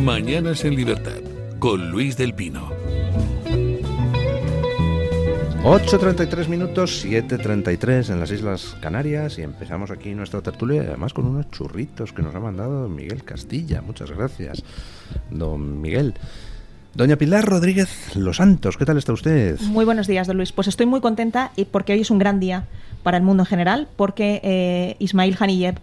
Mañanas en Libertad, con Luis del Pino. 8:33 minutos, 7:33 en las Islas Canarias, y empezamos aquí nuestra tertulia, además con unos churritos que nos ha mandado don Miguel Castilla. Muchas gracias, don Miguel. Doña Pilar Rodríguez Los Santos, ¿qué tal está usted? Muy buenos días, don Luis. Pues estoy muy contenta porque hoy es un gran día para el mundo en general, porque Ismail Haniyeh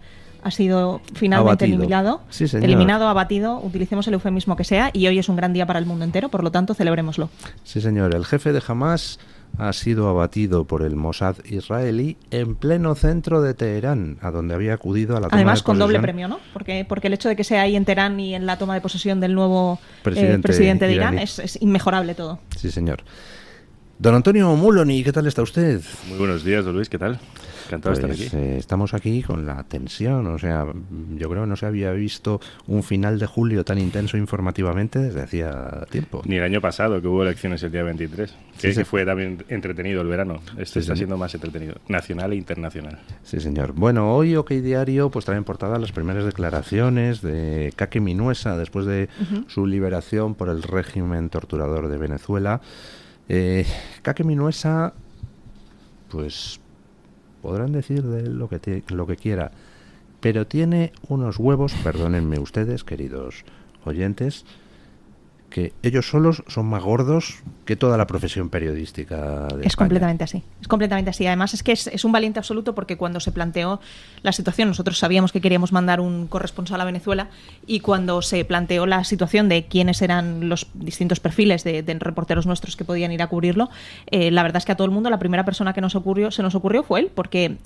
ha sido finalmente eliminado. Sí, señor. Eliminado, abatido, utilicemos el eufemismo que sea, y hoy es un gran día para el mundo entero, por lo tanto, celebrémoslo. Sí, señor. El jefe de Hamás ha sido abatido por el Mossad israelí en pleno centro de Teherán, a donde había acudido a la toma Además, de con posesión. doble premio, ¿no? Porque el hecho de que sea ahí en Teherán y en la toma de posesión del nuevo presidente de Irán es inmejorable todo. Sí, señor. Don Antonio Muloni, ¿qué tal está usted? Muy buenos días, don Luis, ¿qué tal? Encantado de estar aquí. Estamos aquí con la tensión, o sea, yo creo que no se había visto un final de julio tan intenso informativamente desde hacía tiempo. Ni el año pasado, que hubo elecciones el día 23, que fue también entretenido el verano. Está siendo más entretenido, nacional e internacional. Sí, señor. Bueno, hoy OK Diario pues trae en portada las primeras declaraciones de Kake Minuesa después de su liberación por el régimen torturador de Venezuela. Kake Minuesa, pues podrán decir de él lo que quiera, pero tiene unos huevos, perdónenme ustedes, queridos oyentes, que ellos solos son más gordos que toda la profesión periodística de Es España. completamente así, es completamente así. Además es que es un valiente absoluto, porque cuando se planteó la situación, nosotros sabíamos que queríamos mandar un corresponsal a Venezuela, y cuando se planteó la situación de quiénes eran los distintos perfiles de reporteros nuestros que podían ir a cubrirlo, la verdad es que a todo el mundo la primera persona que se nos ocurrió fue él, porque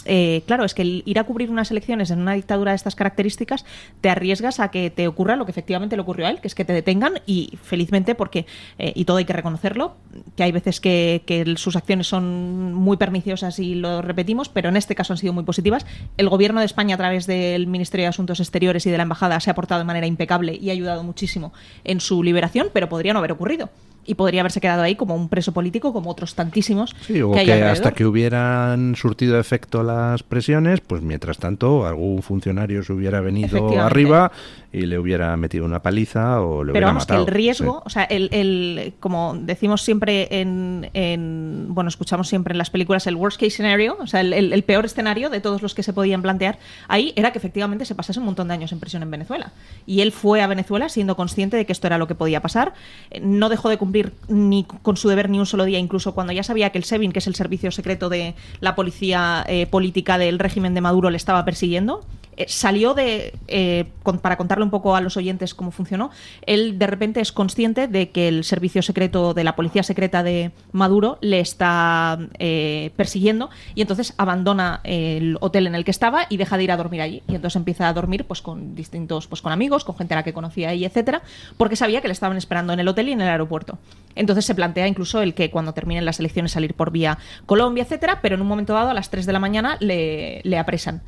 claro, es que el ir a cubrir unas elecciones en una dictadura de estas características, te arriesgas a que te ocurra lo que efectivamente le ocurrió a él, que es que te detengan, y felizmente, porque, y todo hay que reconocerlo, que hay veces que sus acciones son muy perniciosas y lo repetimos, pero en este caso han sido muy positivas. El Gobierno de España, a través del Ministerio de Asuntos Exteriores y de la Embajada, se ha portado de manera impecable y ha ayudado muchísimo en su liberación, pero podría no haber ocurrido. Y podría haberse quedado ahí como un preso político, como otros tantísimos que hay alrededor. Hasta que hubieran surtido efecto las presiones, pues mientras tanto algún funcionario se hubiera venido arriba y le hubiera metido una paliza o le hubiera matado. Pero vamos, que el riesgo, o sea, como decimos siempre bueno, escuchamos siempre en las películas, el worst case scenario, o sea, el peor escenario de todos los que se podían plantear ahí, era que efectivamente se pasase un montón de años en prisión en Venezuela. Y él fue a Venezuela siendo consciente de que esto era lo que podía pasar. No dejó de cumplir ni con su deber ni un solo día, incluso cuando ya sabía que el SEBIN, que es el servicio secreto de la policía política del régimen de Maduro, le estaba persiguiendo. Salió para contarle un poco a los oyentes cómo funcionó. Él de repente es consciente de que el servicio secreto de la policía secreta de Maduro le está persiguiendo, y entonces abandona el hotel en el que estaba y deja de ir a dormir allí, y entonces empieza a dormir pues con distintos, pues con amigos, con gente a la que conocía ahí, etcétera, porque sabía que le estaban esperando en el hotel y en el aeropuerto. Entonces se plantea incluso el que cuando terminen las elecciones salir por vía Colombia, etcétera, pero en un momento dado, a las 3 de la mañana, le apresan.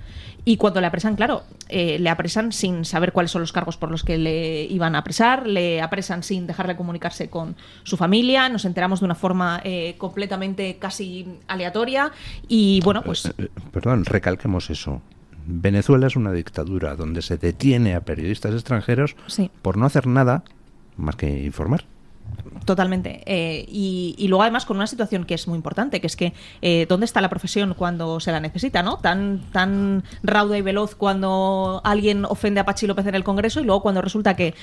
Y cuando le apresan, claro, le apresan sin saber cuáles son los cargos por los que le iban a apresar, le apresan sin dejarle comunicarse con su familia, nos enteramos de una forma completamente casi aleatoria, y bueno, pues... Perdón, recalquemos eso. Venezuela es una dictadura donde se detiene a periodistas extranjeros por no hacer nada más que informar. Totalmente. Y luego además con una situación que es muy importante, que es que ¿dónde está la profesión cuando se la necesita, ¿no? Tan rauda y veloz cuando alguien ofende a Pachi López en el Congreso, y luego cuando resulta que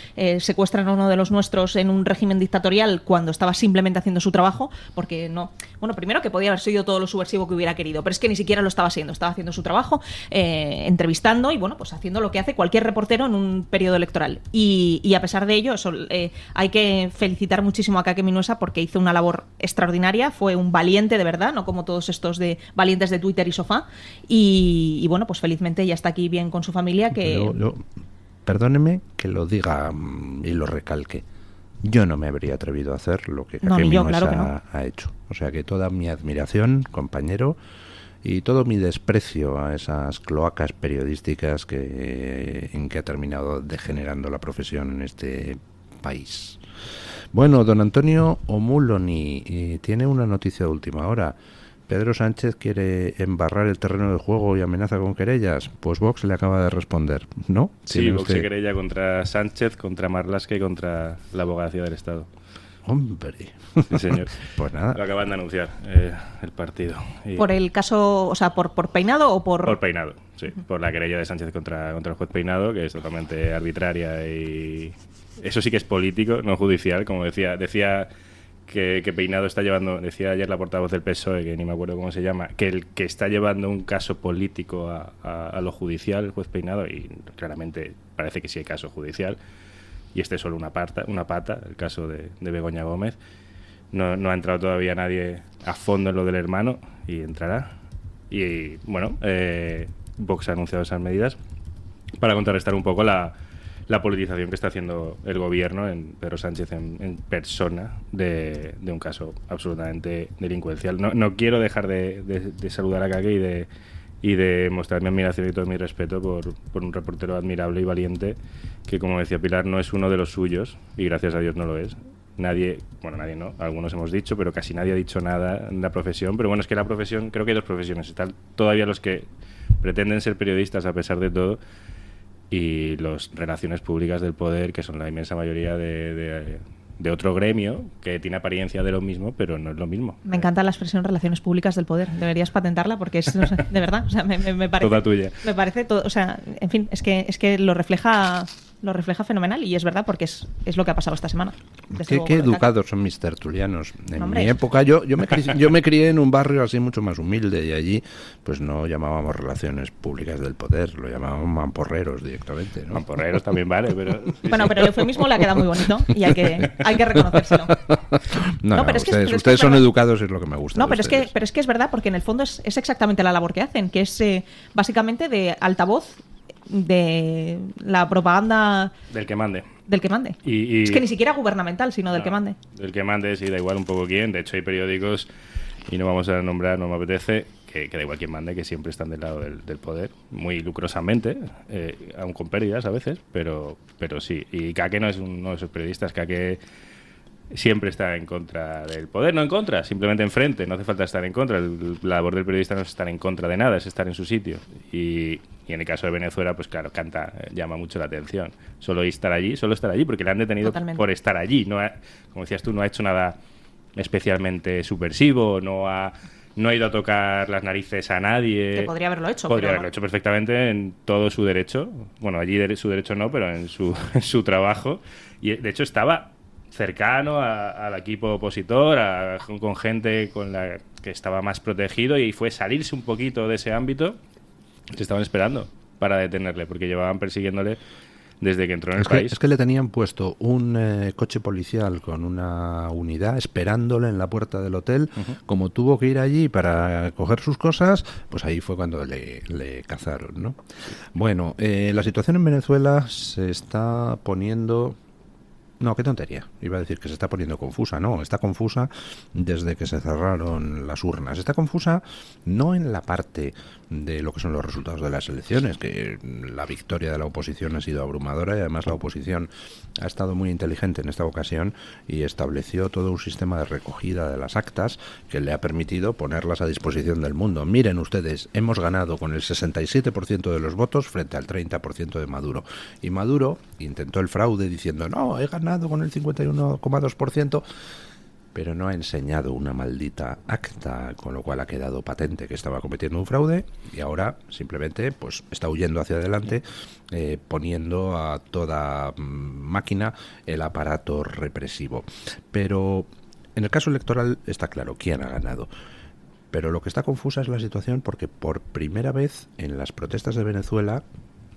secuestran a uno de los nuestros en un régimen dictatorial cuando estaba simplemente haciendo su trabajo, porque no... Bueno, primero que podía haber sido todo lo subversivo que hubiera querido, pero es que ni siquiera lo estaba haciendo su trabajo, entrevistando y bueno, pues haciendo lo que hace cualquier reportero en un periodo electoral. Y a pesar de ello, hay que felicitar muchísimo a Kake Minuesa, porque hizo una labor extraordinaria, fue un valiente de verdad, no como todos estos de valientes de Twitter y sofá, y bueno, pues felizmente ya está aquí bien con su familia. Perdóneme que lo diga y lo recalque, yo no me habría atrevido a hacer lo que Kake Minuesa claro que ha hecho, o sea que toda mi admiración, compañero, y todo mi desprecio a esas cloacas periodísticas en que ha terminado degenerando la profesión en este país. Bueno, don Antonio Omuloni tiene una noticia de última hora. Pedro Sánchez quiere embarrar el terreno de juego y amenaza con querellas. Pues Vox le acaba de responder, ¿no? Sí, Vox se querella contra Sánchez, contra Marlaska y contra la Abogacía del Estado. Hombre. Sí, señor. Pues nada. Lo acaban de anunciar el partido. Y ¿Por el caso, o sea, por Peinado o por...? Por Peinado, sí. Por la querella de Sánchez contra el juez Peinado, que es totalmente arbitraria y... Eso sí que es político, no judicial, como decía que Peinado está llevando, decía ayer la portavoz del PSOE, que ni me acuerdo cómo se llama, que el que está llevando un caso político a lo judicial, el juez Peinado, y claramente parece que sí hay caso judicial, y este es solo una pata, el caso de Begoña Gómez. No ha entrado todavía nadie a fondo en lo del hermano, y entrará. Y bueno, Vox ha anunciado esas medidas para contrarrestar un poco la politización que está haciendo el gobierno en Pedro Sánchez en persona de un caso absolutamente delincuencial. No quiero dejar de saludar a Kake y de mostrar mi admiración y todo mi respeto por un reportero admirable y valiente que, como decía Pilar, no es uno de los suyos, y gracias a Dios no lo es. Nadie no, algunos hemos dicho, pero casi nadie ha dicho nada en la profesión. Pero bueno, es que la profesión, creo que hay dos profesiones. Están todavía los que pretenden ser periodistas a pesar de todo, y las relaciones públicas del poder, que son la inmensa mayoría de otro gremio que tiene apariencia de lo mismo, pero no es lo mismo. Me encanta la expresión relaciones públicas del poder. Deberías patentarla porque es, no sé, de verdad, o sea, me parece toda tuya. Me parece todo, o sea, en fin, es que lo refleja fenomenal, y es verdad porque es lo que ha pasado esta semana. Qué educados son mis tertulianos. En Hombre. mi época yo me crié en un barrio así mucho más humilde, y allí pues no llamábamos relaciones públicas del poder, lo llamábamos mamporreros directamente, ¿no? Mamporreros también vale, pero... Bueno, pero el eufemismo le ha quedado muy bonito y hay que reconocérselo. No, pero es que ustedes son educados, es lo que me gusta. No, de ustedes. pero es que es verdad, porque en el fondo es exactamente la labor que hacen, que es básicamente de altavoz de la propaganda Del que mande. Es que ni siquiera gubernamental, sino del que mande. Del que mande, sí, da igual un poco quién. De hecho, hay periódicos, y no vamos a nombrar, no me apetece, que da igual quién mande, que siempre están del lado del poder, muy lucrosamente, aun con pérdidas a veces, pero sí. Y Kake no es uno de esos periodistas. Kake siempre está en contra del poder, no en contra, simplemente enfrente. No hace falta estar en contra. La labor del periodista no es estar en contra de nada, es estar en su sitio. Y en el caso de Venezuela, pues claro, llama mucho la atención. Solo estar allí, porque le han detenido por estar allí. Como decías tú, no ha hecho nada especialmente subversivo, no ha ido a tocar las narices a nadie. Que podría haberlo hecho. Podría haberlo hecho perfectamente en todo su derecho. Bueno, allí su derecho no, pero en su trabajo. Y de hecho estaba cercano al equipo opositor, con gente con la que estaba más protegido, y fue salirse un poquito de ese ámbito. Se estaban esperando para detenerle, porque llevaban persiguiéndole desde que entró en el país. Es que le tenían puesto un coche policial con una unidad esperándole en la puerta del hotel. Como tuvo que ir allí para coger sus cosas, pues ahí fue cuando le cazaron, ¿no? Bueno, la situación en Venezuela se está poniendo... No, qué tontería. Iba a decir que se está poniendo confusa. No, está confusa desde que se cerraron las urnas. Está confusa no en la parte de lo que son los resultados de las elecciones, que la victoria de la oposición ha sido abrumadora, y además la oposición ha estado muy inteligente en esta ocasión y estableció todo un sistema de recogida de las actas que le ha permitido ponerlas a disposición del mundo. Miren ustedes, hemos ganado con el 67% de los votos frente al 30% de Maduro. Y Maduro intentó el fraude diciendo, no, he ganado con el 51,2%, pero no ha enseñado una maldita acta, con lo cual ha quedado patente que estaba cometiendo un fraude, y ahora simplemente pues está huyendo hacia adelante, poniendo a toda máquina el aparato represivo. Pero en el caso electoral está claro quién ha ganado. Pero lo que está confusa es la situación, porque por primera vez en las protestas de Venezuela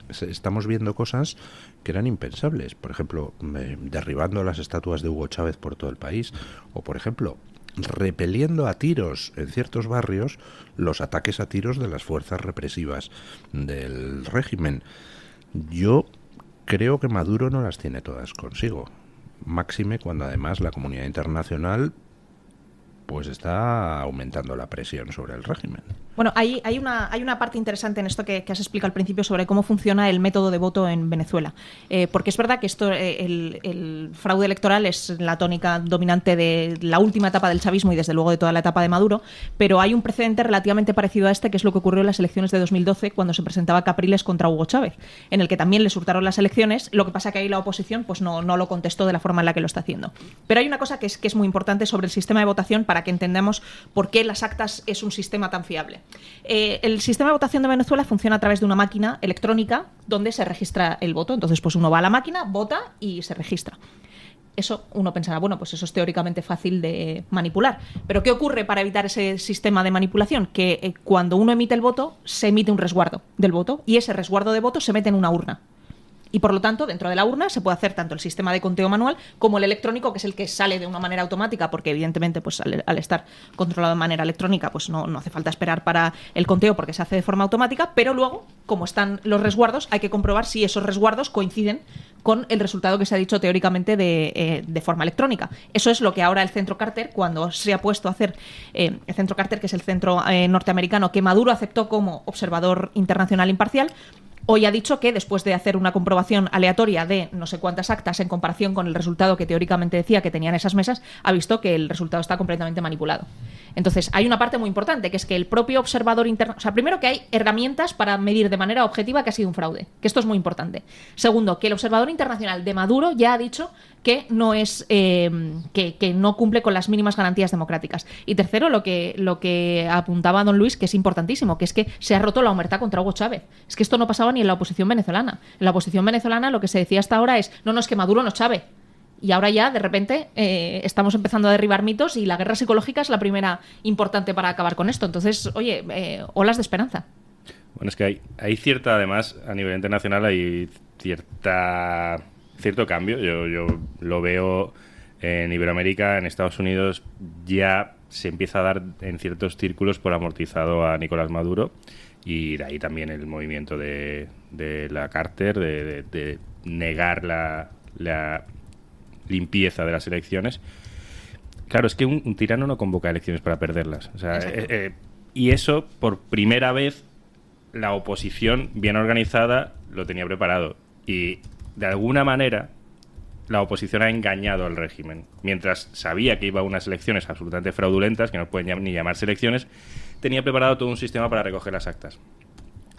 estamos viendo cosas que eran impensables. Por ejemplo, derribando las estatuas de Hugo Chávez por todo el país, o por ejemplo, repeliendo a tiros en ciertos barrios los ataques a tiros de las fuerzas represivas del régimen. Yo creo que Maduro no las tiene todas consigo, máxime cuando además la comunidad internacional pues está aumentando la presión sobre el régimen. Bueno, hay una parte interesante en esto que has explicado al principio sobre cómo funciona el método de voto en Venezuela. Porque es verdad que esto, el fraude electoral es la tónica dominante de la última etapa del chavismo y desde luego de toda la etapa de Maduro, pero hay un precedente relativamente parecido a este, que es lo que ocurrió en las elecciones de 2012 cuando se presentaba Capriles contra Hugo Chávez, en el que también les hurtaron las elecciones. Lo que pasa que ahí la oposición pues no lo contestó de la forma en la que lo está haciendo. Pero hay una cosa que es muy importante sobre el sistema de votación para que entendamos por qué las actas es un sistema tan fiable. El sistema de votación de Venezuela funciona a través de una máquina electrónica donde se registra el voto. Entonces, pues uno va a la máquina, vota y se registra. Eso uno pensará, bueno, pues eso es teóricamente fácil de manipular. Pero ¿qué ocurre para evitar ese sistema de manipulación? Que cuando uno emite el voto, se emite un resguardo del voto y ese resguardo de voto se mete en una urna. Y por lo tanto, dentro de la urna se puede hacer tanto el sistema de conteo manual como el electrónico, que es el que sale de una manera automática, porque evidentemente pues al estar controlado de manera electrónica pues no hace falta esperar para el conteo porque se hace de forma automática, pero luego, como están los resguardos, hay que comprobar si esos resguardos coinciden con el resultado que se ha dicho teóricamente de forma electrónica. Eso es lo que ahora el Centro Carter, cuando se ha puesto a hacer el Centro Carter, que es el centro norteamericano que Maduro aceptó como observador internacional imparcial, hoy ha dicho que después de hacer una comprobación aleatoria de no sé cuántas actas en comparación con el resultado que teóricamente decía que tenían esas mesas, ha visto que el resultado está completamente manipulado. Entonces, hay una parte muy importante, que es que el propio observador internacional... O sea, primero que hay herramientas para medir de manera objetiva que ha sido un fraude, que esto es muy importante. Segundo, que el observador internacional de Maduro ya ha dicho que no es que no cumple con las mínimas garantías democráticas. Y tercero, lo que apuntaba don Luis, que es importantísimo, que es que se ha roto la omertá contra Hugo Chávez. Es que esto no pasaba ni en la oposición venezolana. En la oposición venezolana lo que se decía hasta ahora es no, es que Maduro no Chávez. Y ahora ya, de repente, estamos empezando a derribar mitos y la guerra psicológica es la primera importante para acabar con esto. Entonces, oye, olas de esperanza. Bueno, es que hay cierta, además, a nivel internacional hay cierto cambio. Yo lo veo en Iberoamérica, en Estados Unidos, ya se empieza a dar en ciertos círculos por amortizado a Nicolás Maduro, y de ahí también el movimiento de la Carter, de negar la limpieza de las elecciones. Claro, es que un tirano no convoca elecciones para perderlas. O sea, y eso, por primera vez, la oposición bien organizada lo tenía preparado. Y, de alguna manera, la oposición ha engañado al régimen. Mientras sabía que iba a unas elecciones absolutamente fraudulentas, que no pueden ni llamarse elecciones, tenía preparado todo un sistema para recoger las actas.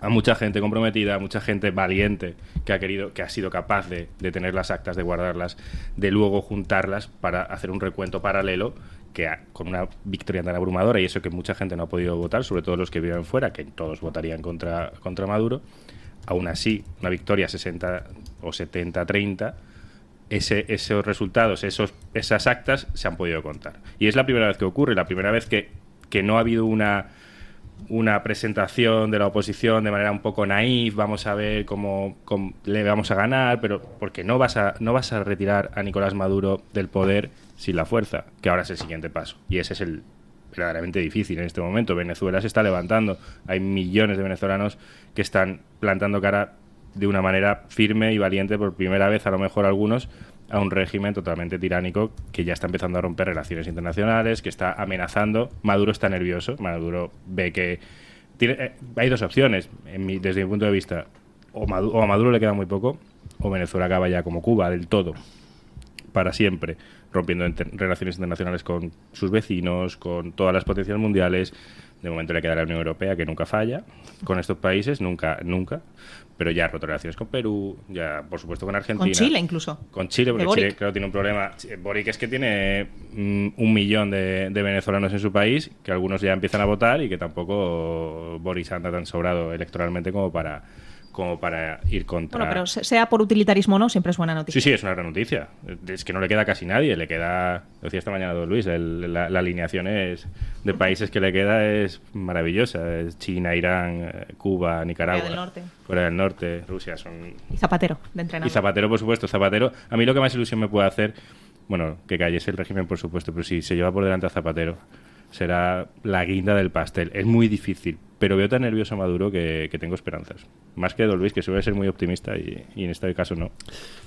A mucha gente comprometida, a mucha gente valiente que ha sido capaz de tener las actas, de guardarlas, de luego juntarlas para hacer un recuento paralelo que con una victoria tan abrumadora, y eso que mucha gente no ha podido votar, sobre todo los que viven fuera, que todos votarían contra Maduro. Aún así, una victoria 60 o 70-30, esos resultados, esas actas se han podido contar. Y es la primera vez que ocurre, la primera vez que no ha habido una presentación de la oposición de manera un poco naif, vamos a ver cómo le vamos a ganar, pero porque no vas a retirar a Nicolás Maduro del poder sin la fuerza, que ahora es el siguiente paso. Y ese es el verdaderamente difícil en este momento. Venezuela se está levantando, hay millones de venezolanos que están plantando cara de una manera firme y valiente, por primera vez, a lo mejor algunos, a un régimen totalmente tiránico que ya está empezando a romper relaciones internacionales, que está amenazando. Maduro está nervioso. Maduro ve que hay dos opciones, desde mi punto de vista. O a Maduro le queda muy poco, o Venezuela acaba ya como Cuba, del todo, para siempre, rompiendo relaciones internacionales con sus vecinos, con todas las potencias mundiales. De momento le queda la Unión Europea, que nunca falla con estos países, nunca. Pero ya ha roto relaciones con Perú, ya por supuesto con Argentina. Con Chile incluso. Con Chile, porque Chile, claro, tiene un problema. Boric es que tiene 1 millón de venezolanos en su país, que algunos ya empiezan a votar, y que tampoco Boric anda tan sobrado electoralmente como para ir contra... Bueno, pero sea por utilitarismo o no, siempre es buena noticia. Sí, es una gran noticia. Es que no le queda casi nadie. Le queda, lo decía esta mañana don Luis, la alineación de países que le queda es maravillosa. Es China, Irán, Cuba, Nicaragua, Corea del Norte, Rusia. Y Zapatero, de entrenador. Y Zapatero, por supuesto. Zapatero, a mí lo que más ilusión me puede hacer, bueno, que cayese el régimen, por supuesto, pero si se lleva por delante a Zapatero, será la guinda del pastel. Es muy difícil pero veo tan nervioso a Maduro que tengo esperanzas. Más que Don Luis, que suele ser muy optimista y en este caso no.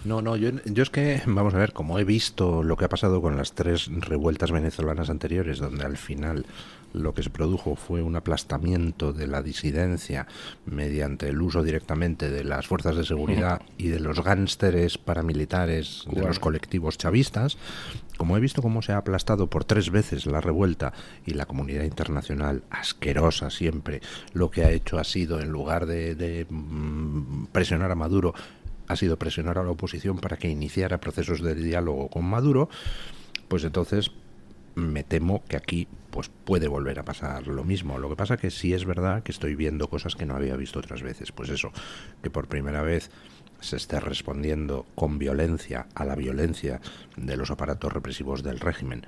No, yo es que, vamos a ver, como he visto lo que ha pasado con las 3 revueltas venezolanas anteriores, donde al final lo que se produjo fue un aplastamiento de la disidencia mediante el uso directamente de las fuerzas de seguridad y de los gánsteres paramilitares de los colectivos chavistas, como he visto cómo se ha aplastado por 3 veces la revuelta y la comunidad internacional, asquerosa siempre, lo que ha hecho ha sido, en lugar de presionar a Maduro, ha sido presionar a la oposición para que iniciara procesos de diálogo con Maduro, pues entonces me temo que aquí pues puede volver a pasar lo mismo. Lo que pasa que sí es verdad que estoy viendo cosas que no había visto otras veces. Pues eso, que por primera vez se esté respondiendo con violencia a la violencia de los aparatos represivos del régimen,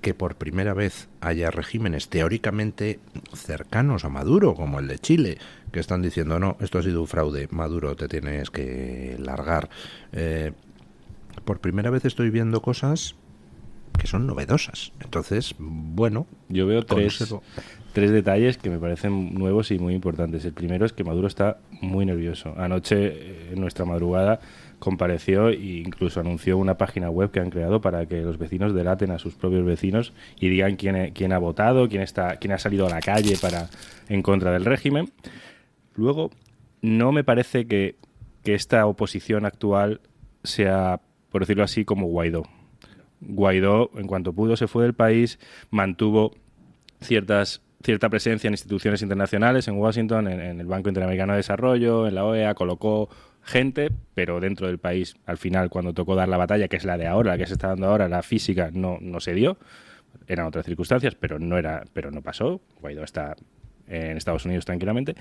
que por primera vez haya regímenes teóricamente cercanos a Maduro, como el de Chile, que están diciendo, no, esto ha sido un fraude, Maduro, te tienes que largar. Por primera vez estoy viendo cosas que son novedosas. Entonces, bueno... Yo veo tres detalles que me parecen nuevos y muy importantes. El primero es que Maduro está muy nervioso. Anoche, en nuestra madrugada, compareció e incluso anunció una página web que han creado para que los vecinos delaten a sus propios vecinos y digan quién ha votado, quién ha salido a la calle en contra del régimen. Luego, no me parece que esta oposición actual sea, por decirlo así, como Guaidó. Guaidó, en cuanto pudo, se fue del país, mantuvo cierta presencia en instituciones internacionales, en Washington, en el Banco Interamericano de Desarrollo, en la OEA, colocó gente, pero dentro del país, al final, cuando tocó dar la batalla, que es la de ahora, la que se está dando ahora, la física, no se dio. Eran otras circunstancias, pero no pasó. Guaidó está en Estados Unidos tranquilamente.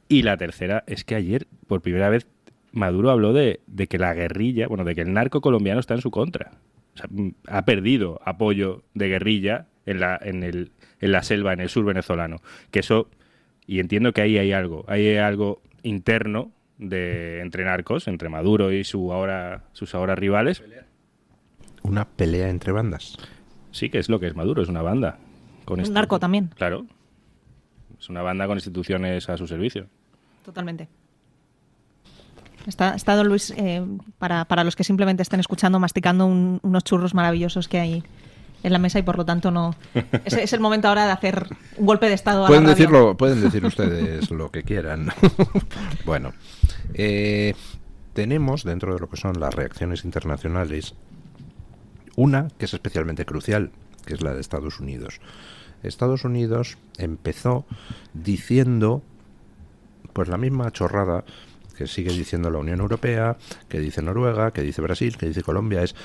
Y la tercera es que ayer, por primera vez, Maduro habló de que la guerrilla, de que el narco colombiano está en su contra. O sea, ha perdido apoyo de guerrilla en la selva, en el sur venezolano. Que eso, y entiendo que ahí hay algo interno entre narcos, entre Maduro y sus ahora rivales. ¿Una pelea entre bandas? Sí, que es lo que es Maduro, es una banda. Un narco también. Claro. Es una banda con instituciones a su servicio. Totalmente. Está Don Luis, para los que simplemente estén escuchando, masticando unos churros maravillosos que hay en la mesa y por lo tanto no es el momento ahora de hacer un golpe de estado a la radio. Pueden decir ustedes lo que quieran. Bueno, tenemos dentro de lo que son las reacciones internacionales una que es especialmente crucial, que es la de Estados Unidos. Estados Unidos empezó diciendo pues la misma chorrada que sigue diciendo la Unión Europea, que dice Noruega, que dice Brasil, que dice Colombia, es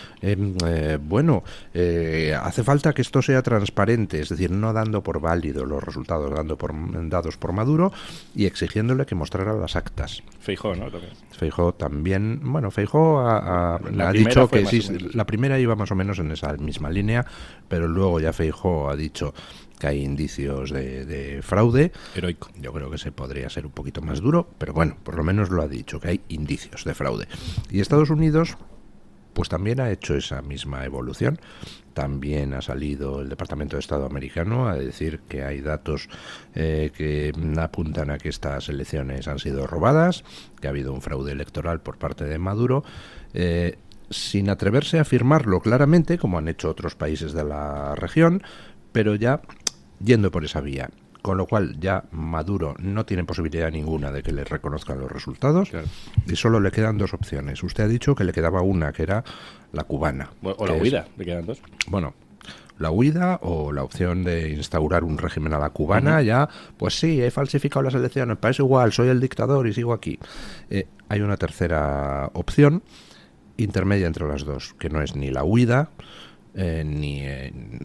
hace falta que esto sea transparente, es decir, no dando por válido los resultados dados por Maduro y exigiéndole que mostrara las actas. Feijóo, ¿no? Feijóo también, Feijóo ha dicho que sí, la primera iba más o menos en esa misma línea, pero luego ya Feijóo ha dicho que hay indicios de fraude. Heroico. Yo creo que se podría ser un poquito más duro, pero bueno, por lo menos lo ha dicho, que hay indicios de fraude. Y Estados Unidos, pues también ha hecho esa misma evolución. También ha salido el Departamento de Estado americano a decir que hay datos que apuntan a que estas elecciones han sido robadas, que ha habido un fraude electoral por parte de Maduro, sin atreverse a afirmarlo claramente, como han hecho otros países de la región, pero ya yendo por esa vía, con lo cual ya Maduro no tiene posibilidad ninguna de que le reconozcan los resultados. Claro. Y solo le quedan 2 opciones. Usted ha dicho que le quedaba una, que era la cubana. O la huida, le quedan 2. Bueno, la huida o la opción de instaurar un régimen a la cubana, ya, pues sí, he falsificado las elecciones, pero es igual, soy el dictador y sigo aquí. Hay una tercera opción, intermedia entre las dos, que no es ni la huida, ni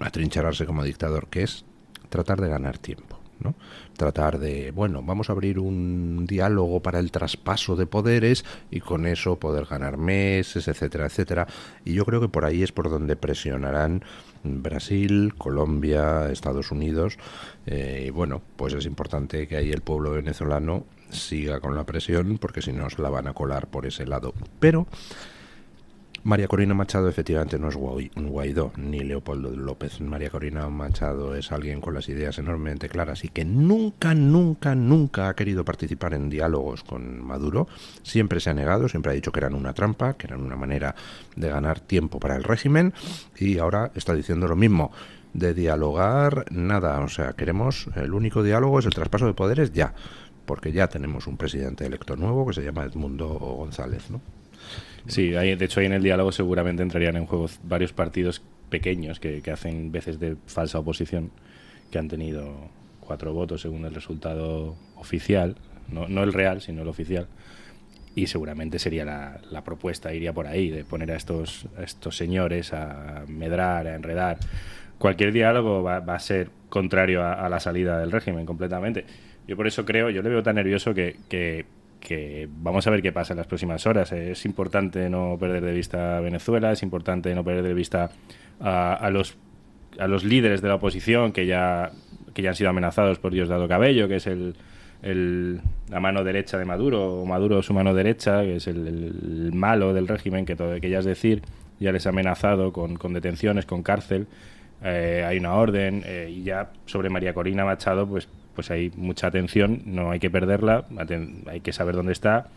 atrincherarse como dictador, que es tratar de ganar tiempo, ¿no? Tratar de, vamos a abrir un diálogo para el traspaso de poderes y con eso poder ganar meses, etcétera, etcétera. Y yo creo que por ahí es por donde presionarán Brasil, Colombia, Estados Unidos. Y pues es importante que ahí el pueblo venezolano siga con la presión, porque si no se la van a colar por ese lado. Pero María Corina Machado efectivamente no es un Guaidó ni Leopoldo López. María Corina Machado es alguien con las ideas enormemente claras y que nunca ha querido participar en diálogos con Maduro. Siempre se ha negado, siempre ha dicho que eran una trampa, que eran una manera de ganar tiempo para el régimen, y ahora está diciendo lo mismo. De dialogar, nada. O sea, el único diálogo es el traspaso de poderes ya, porque ya tenemos un presidente electo nuevo que se llama Edmundo González, ¿no? Sí, de hecho ahí en el diálogo seguramente entrarían en juego varios partidos pequeños que hacen veces de falsa oposición, que han tenido 4 votos según el resultado oficial, no el real, sino el oficial, y seguramente sería la propuesta, iría por ahí, de poner a estos señores a medrar, a enredar. Cualquier diálogo va a ser contrario a la salida del régimen completamente. Yo por eso yo le veo tan nervioso que vamos a ver qué pasa en las próximas horas. Es importante no perder de vista Venezuela, es importante no perder de vista a los líderes de la oposición que ya han sido amenazados por Diosdado Cabello, que es la mano derecha de Maduro, o Maduro su mano derecha, que es el malo del régimen, que ya es decir, ya les ha amenazado con detenciones, con cárcel. Hay una orden, y ya sobre María Corina Machado, pues hay mucha atención, no hay que perderla, hay que saber dónde está.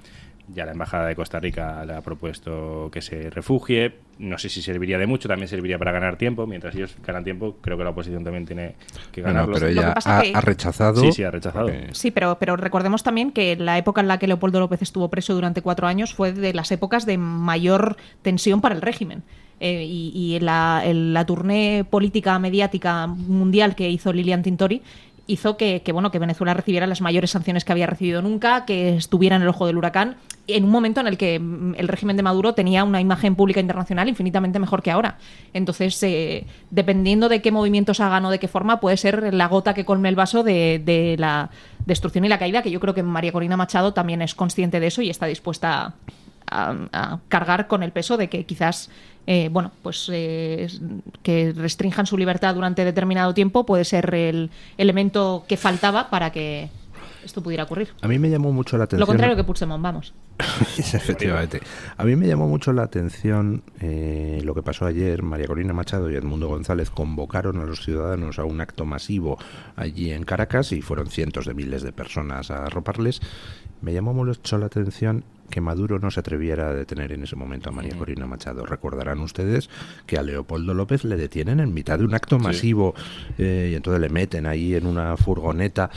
Ya la Embajada de Costa Rica le ha propuesto que se refugie. No sé si serviría de mucho, también serviría para ganar tiempo. Mientras ellos ganan tiempo, creo que la oposición también tiene que ganarlo. Pero ella ha rechazado. Sí, ha rechazado. Sí, pero recordemos también que la época en la que Leopoldo López estuvo preso durante 4 años fue de las épocas de mayor tensión para el régimen. Y la tournée política mediática mundial que hizo Lilian Tintori hizo que Venezuela recibiera las mayores sanciones que había recibido nunca, que estuviera en el ojo del huracán, en un momento en el que el régimen de Maduro tenía una imagen pública internacional infinitamente mejor que ahora. Entonces, dependiendo de qué movimientos hagan o de qué forma, puede ser la gota que colme el vaso de la destrucción y la caída, que yo creo que María Corina Machado también es consciente de eso y está dispuesta a cargar con el peso de que quizás que restrinjan su libertad durante determinado tiempo puede ser el elemento que faltaba para que esto pudiera ocurrir. A mí me llamó mucho la atención. Lo contrario que Puigdemont, vamos. Efectivamente. A mí me llamó mucho la atención lo que pasó ayer. María Corina Machado y Edmundo González convocaron a los ciudadanos a un acto masivo allí en Caracas y fueron cientos de miles de personas a arroparles. Me llamó mucho la atención que Maduro no se atreviera a detener en ese momento a María Corina Machado. Recordarán ustedes que a Leopoldo López le detienen en mitad de un acto masivo, y entonces le meten ahí en una furgoneta.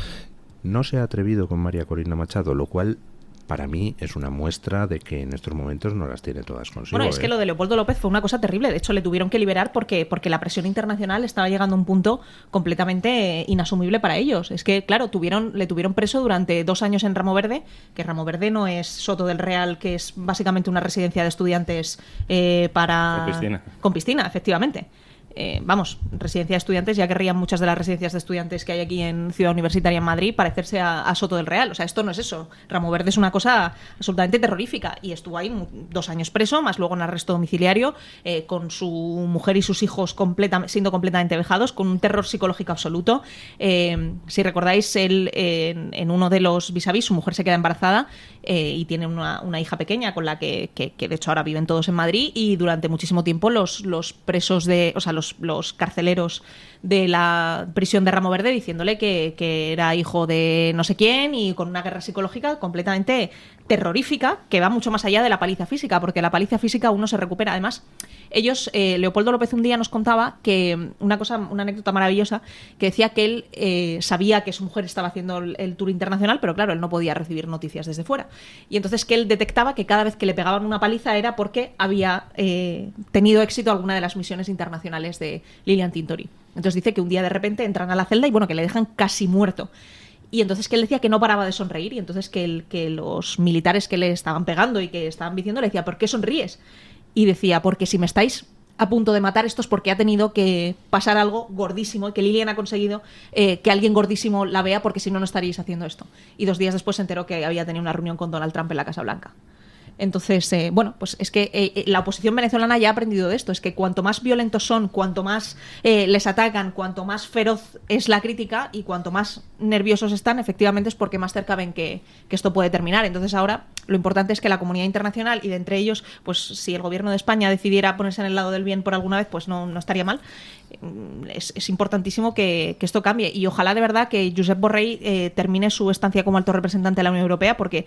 No se ha atrevido con María Corina Machado, lo cual para mí es una muestra de que en estos momentos no las tiene todas consigo. Bueno, es que lo de Leopoldo López fue una cosa terrible. De hecho, le tuvieron que liberar porque la presión internacional estaba llegando a un punto completamente inasumible para ellos. Es que, claro, le tuvieron preso durante 2 años en Ramo Verde, que Ramo Verde no es Soto del Real, que es básicamente una residencia de estudiantes con piscina, efectivamente. Residencia de estudiantes, ya querrían muchas de las residencias de estudiantes que hay aquí en Ciudad Universitaria en Madrid parecerse a Soto del Real. O sea, esto no es eso. Ramo Verde es una cosa absolutamente terrorífica y estuvo ahí 2 años preso, más luego en arresto domiciliario, con su mujer y sus hijos siendo completamente vejados, con un terror psicológico absoluto. Si recordáis, él en uno de los vis a vis, su mujer se queda embarazada y tiene una hija pequeña con la que de hecho ahora viven todos en Madrid, y durante muchísimo tiempo los presos los carceleros de la prisión de Ramo Verde diciéndole que era hijo de no sé quién, y con una guerra psicológica completamente terrorífica que va mucho más allá de la paliza física, porque la paliza física uno se recupera. Además, ellos, Leopoldo López un día nos contaba que una anécdota maravillosa, que decía que él sabía que su mujer estaba haciendo el tour internacional, pero claro, él no podía recibir noticias desde fuera. Y entonces que él detectaba que cada vez que le pegaban una paliza era porque había tenido éxito alguna de las misiones internacionales de Lilian Tintori. Entonces dice que un día de repente entran a la celda y que le dejan casi muerto. Y entonces que él decía que no paraba de sonreír, y entonces que los militares que le estaban pegando y que estaban diciendo le decía, ¿por qué sonríes? Y decía, porque si me estáis a punto de matar esto es porque ha tenido que pasar algo gordísimo y que Lilian ha conseguido que alguien gordísimo la vea, porque si no, no estaríais haciendo esto. Y 2 días después se enteró que había tenido una reunión con Donald Trump en la Casa Blanca. Entonces, bueno, pues es que la oposición venezolana ya ha aprendido de esto, es que cuanto más violentos son, cuanto más les atacan, cuanto más feroz es la crítica y cuanto más nerviosos están, efectivamente es porque más cerca ven que esto puede terminar. Entonces ahora lo importante es que la comunidad internacional y de entre ellos, pues si el gobierno de España decidiera ponerse en el lado del bien por alguna vez, pues no estaría mal. Es importantísimo que esto cambie y ojalá de verdad que Josep Borrell termine su estancia como alto representante de la Unión Europea, porque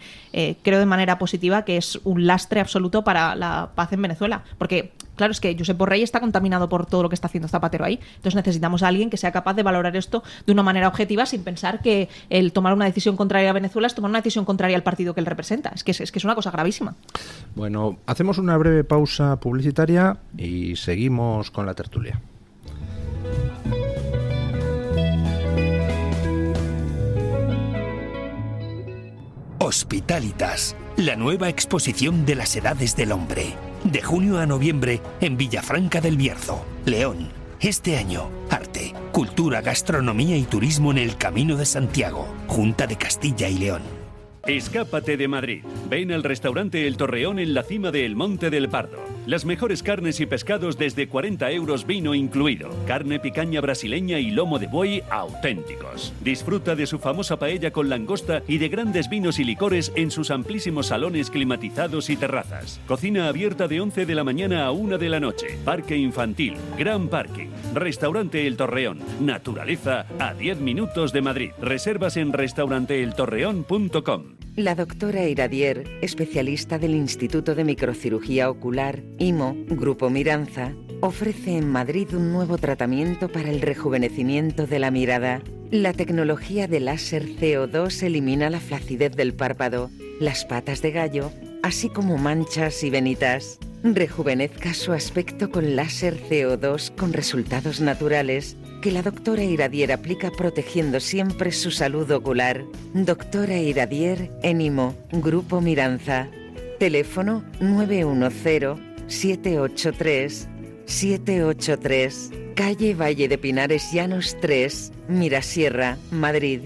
creo de manera positiva que es un lastre absoluto para la paz en Venezuela, porque claro, es que Josep Borrell está contaminado por todo lo que está haciendo Zapatero ahí, entonces necesitamos a alguien que sea capaz de valorar esto de una manera objetiva sin pensar que el tomar una decisión contraria a Venezuela es tomar una decisión contraria al partido que él representa, es que es una cosa gravísima. Bueno, hacemos una breve pausa publicitaria y seguimos con la tertulia. Hospitalitas, la nueva exposición de las edades del hombre. De junio a noviembre en Villafranca del Bierzo, León. Este año, arte, cultura, gastronomía y turismo en el Camino de Santiago, Junta de Castilla y León. Escápate de Madrid. Ven al restaurante El Torreón en la cima del Monte del Pardo. Las mejores carnes y pescados desde 40 euros, vino incluido. Carne picaña brasileña y lomo de buey auténticos. Disfruta de su famosa paella con langosta y de grandes vinos y licores en sus amplísimos salones climatizados y terrazas. Cocina abierta de 11 de la mañana a 1 de la noche. Parque infantil, gran parking. Restaurante El Torreón. Naturaleza a 10 minutos de Madrid. Reservas en restauranteeltorreón.com. La doctora Iradier, especialista del Instituto de Microcirugía Ocular, IMO, Grupo Miranza, ofrece en Madrid un nuevo tratamiento para el rejuvenecimiento de la mirada. La tecnología de láser CO2 elimina la flacidez del párpado, las patas de gallo, así como manchas y venitas. Rejuvenezca su aspecto con láser CO2 con resultados naturales que la doctora Iradier aplica protegiendo siempre su salud ocular. Doctora Iradier en IMO, Grupo Miranza. Teléfono 910-783-783. Calle Valle de Pinares Llanos 3, Mirasierra, Madrid.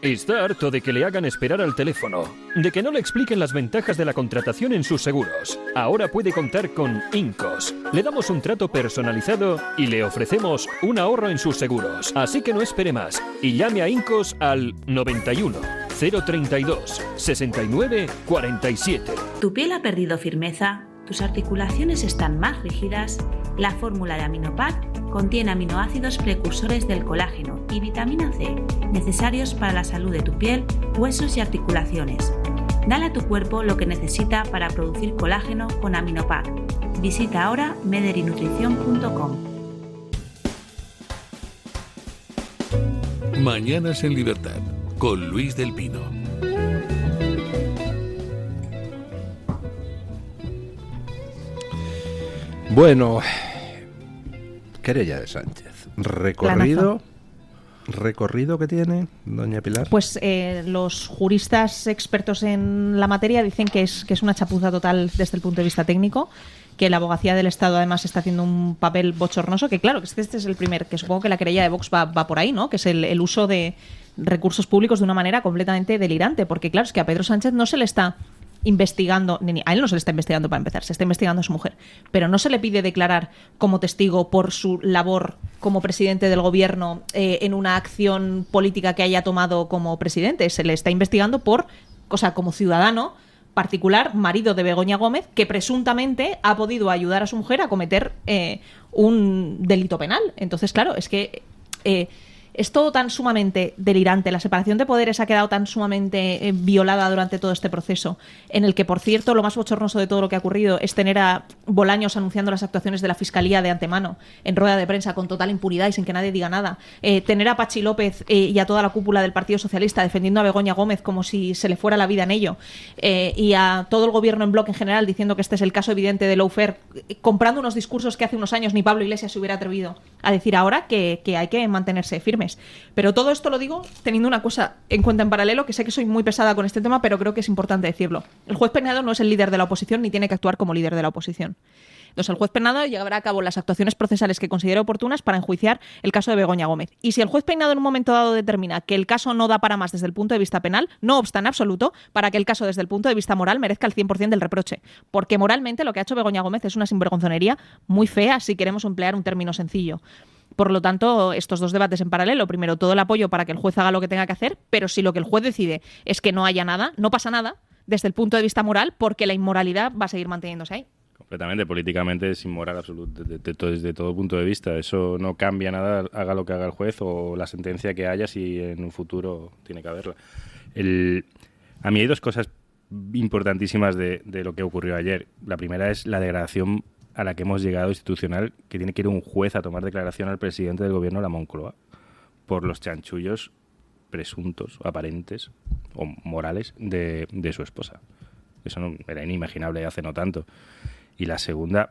Está harto de que le hagan esperar al teléfono, de que no le expliquen las ventajas de la contratación en sus seguros. Ahora puede contar con Incos. Le damos un trato personalizado y le ofrecemos un ahorro en sus seguros. Así que no espere más y llame a Incos al 91 032 69 47. ¿Tu piel ha perdido firmeza? ¿Tus articulaciones están más rígidas? La fórmula de Aminopac contiene aminoácidos precursores del colágeno y vitamina C, necesarios para la salud de tu piel, huesos y articulaciones. Dale a tu cuerpo lo que necesita para producir colágeno con Aminopac. Visita ahora mederinutrición.com. Mañanas en Libertad, con Luis del Pino. Bueno, querella de Sánchez. Recorrido que tiene, doña Pilar. Pues los juristas expertos en la materia dicen que es una chapuza total desde el punto de vista técnico, que la abogacía del Estado además está haciendo un papel bochornoso, que claro, que este es el primer, que supongo que la querella de Vox va por ahí, ¿no? Que es el uso de recursos públicos de una manera completamente delirante, porque claro, es que a Pedro Sánchez no se le está investigando, a él no se le está investigando para empezar, se está investigando a su mujer, pero no se le pide declarar como testigo por su labor como presidente del gobierno en una acción política que haya tomado como presidente, se le está investigando como ciudadano particular, marido de Begoña Gómez, que presuntamente ha podido ayudar a su mujer a cometer un delito penal. Entonces, claro, es que es todo tan sumamente delirante, la separación de poderes ha quedado tan sumamente violada durante todo este proceso, en el que, por cierto, lo más bochornoso de todo lo que ha ocurrido es tener a Bolaños anunciando las actuaciones de la Fiscalía de antemano, en rueda de prensa, con total impunidad y sin que nadie diga nada, tener a Pachi López y a toda la cúpula del Partido Socialista defendiendo a Begoña Gómez como si se le fuera la vida en ello, y a todo el gobierno en bloque en general diciendo que este es el caso evidente de lawfare, comprando unos discursos que hace unos años ni Pablo Iglesias se hubiera atrevido a decir ahora, que hay que mantenerse firme. Pero todo esto lo digo teniendo una cosa en cuenta en paralelo, que sé que soy muy pesada con este tema, pero creo que es importante decirlo. El juez Penedo no es el líder de la oposición ni tiene que actuar como líder de la oposición. Entonces el juez Peinado llevará a cabo las actuaciones procesales que considere oportunas para enjuiciar el caso de Begoña Gómez. Y si el juez Peinado en un momento dado determina que el caso no da para más desde el punto de vista penal, no obsta en absoluto para que el caso desde el punto de vista moral merezca el 100% del reproche. Porque moralmente lo que ha hecho Begoña Gómez es una sinvergonzonería muy fea si queremos emplear un término sencillo. Por lo tanto, estos dos debates en paralelo. Primero, todo el apoyo para que el juez haga lo que tenga que hacer, pero si lo que el juez decide es que no haya nada, no pasa nada desde el punto de vista moral, porque la inmoralidad va a seguir manteniéndose ahí. Completamente, políticamente es inmoral absoluto desde todo punto de vista. Eso no cambia nada, haga lo que haga el juez o la sentencia que haya, si en un futuro tiene que haberla. A mí hay dos cosas importantísimas de lo que ocurrió ayer. La primera es la degradación a la que hemos llegado institucional, que tiene que ir un juez a tomar declaración al presidente del gobierno de la Moncloa por los chanchullos presuntos, aparentes o morales de su esposa. Eso no, era inimaginable hace no tanto. Y la segunda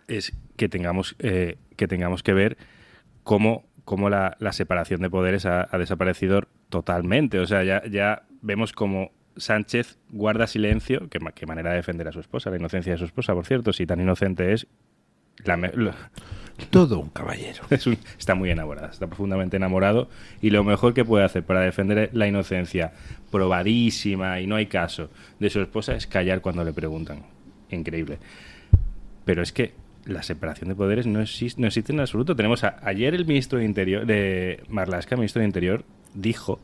es que tengamos que ver cómo la separación de poderes ha desaparecido totalmente. O sea, ya vemos como Sánchez guarda silencio. Qué manera de defender a su esposa, la inocencia de su esposa, por cierto. Si tan inocente es... Todo un caballero. Está muy enamorado, está profundamente enamorado, y lo mejor que puede hacer para defender la inocencia probadísima y no hay caso de su esposa es callar cuando le preguntan. Increíble. Pero es que la separación de poderes no existe en absoluto. Tenemos ayer el ministro de Interior, de Marlaska, ministro de Interior, dijo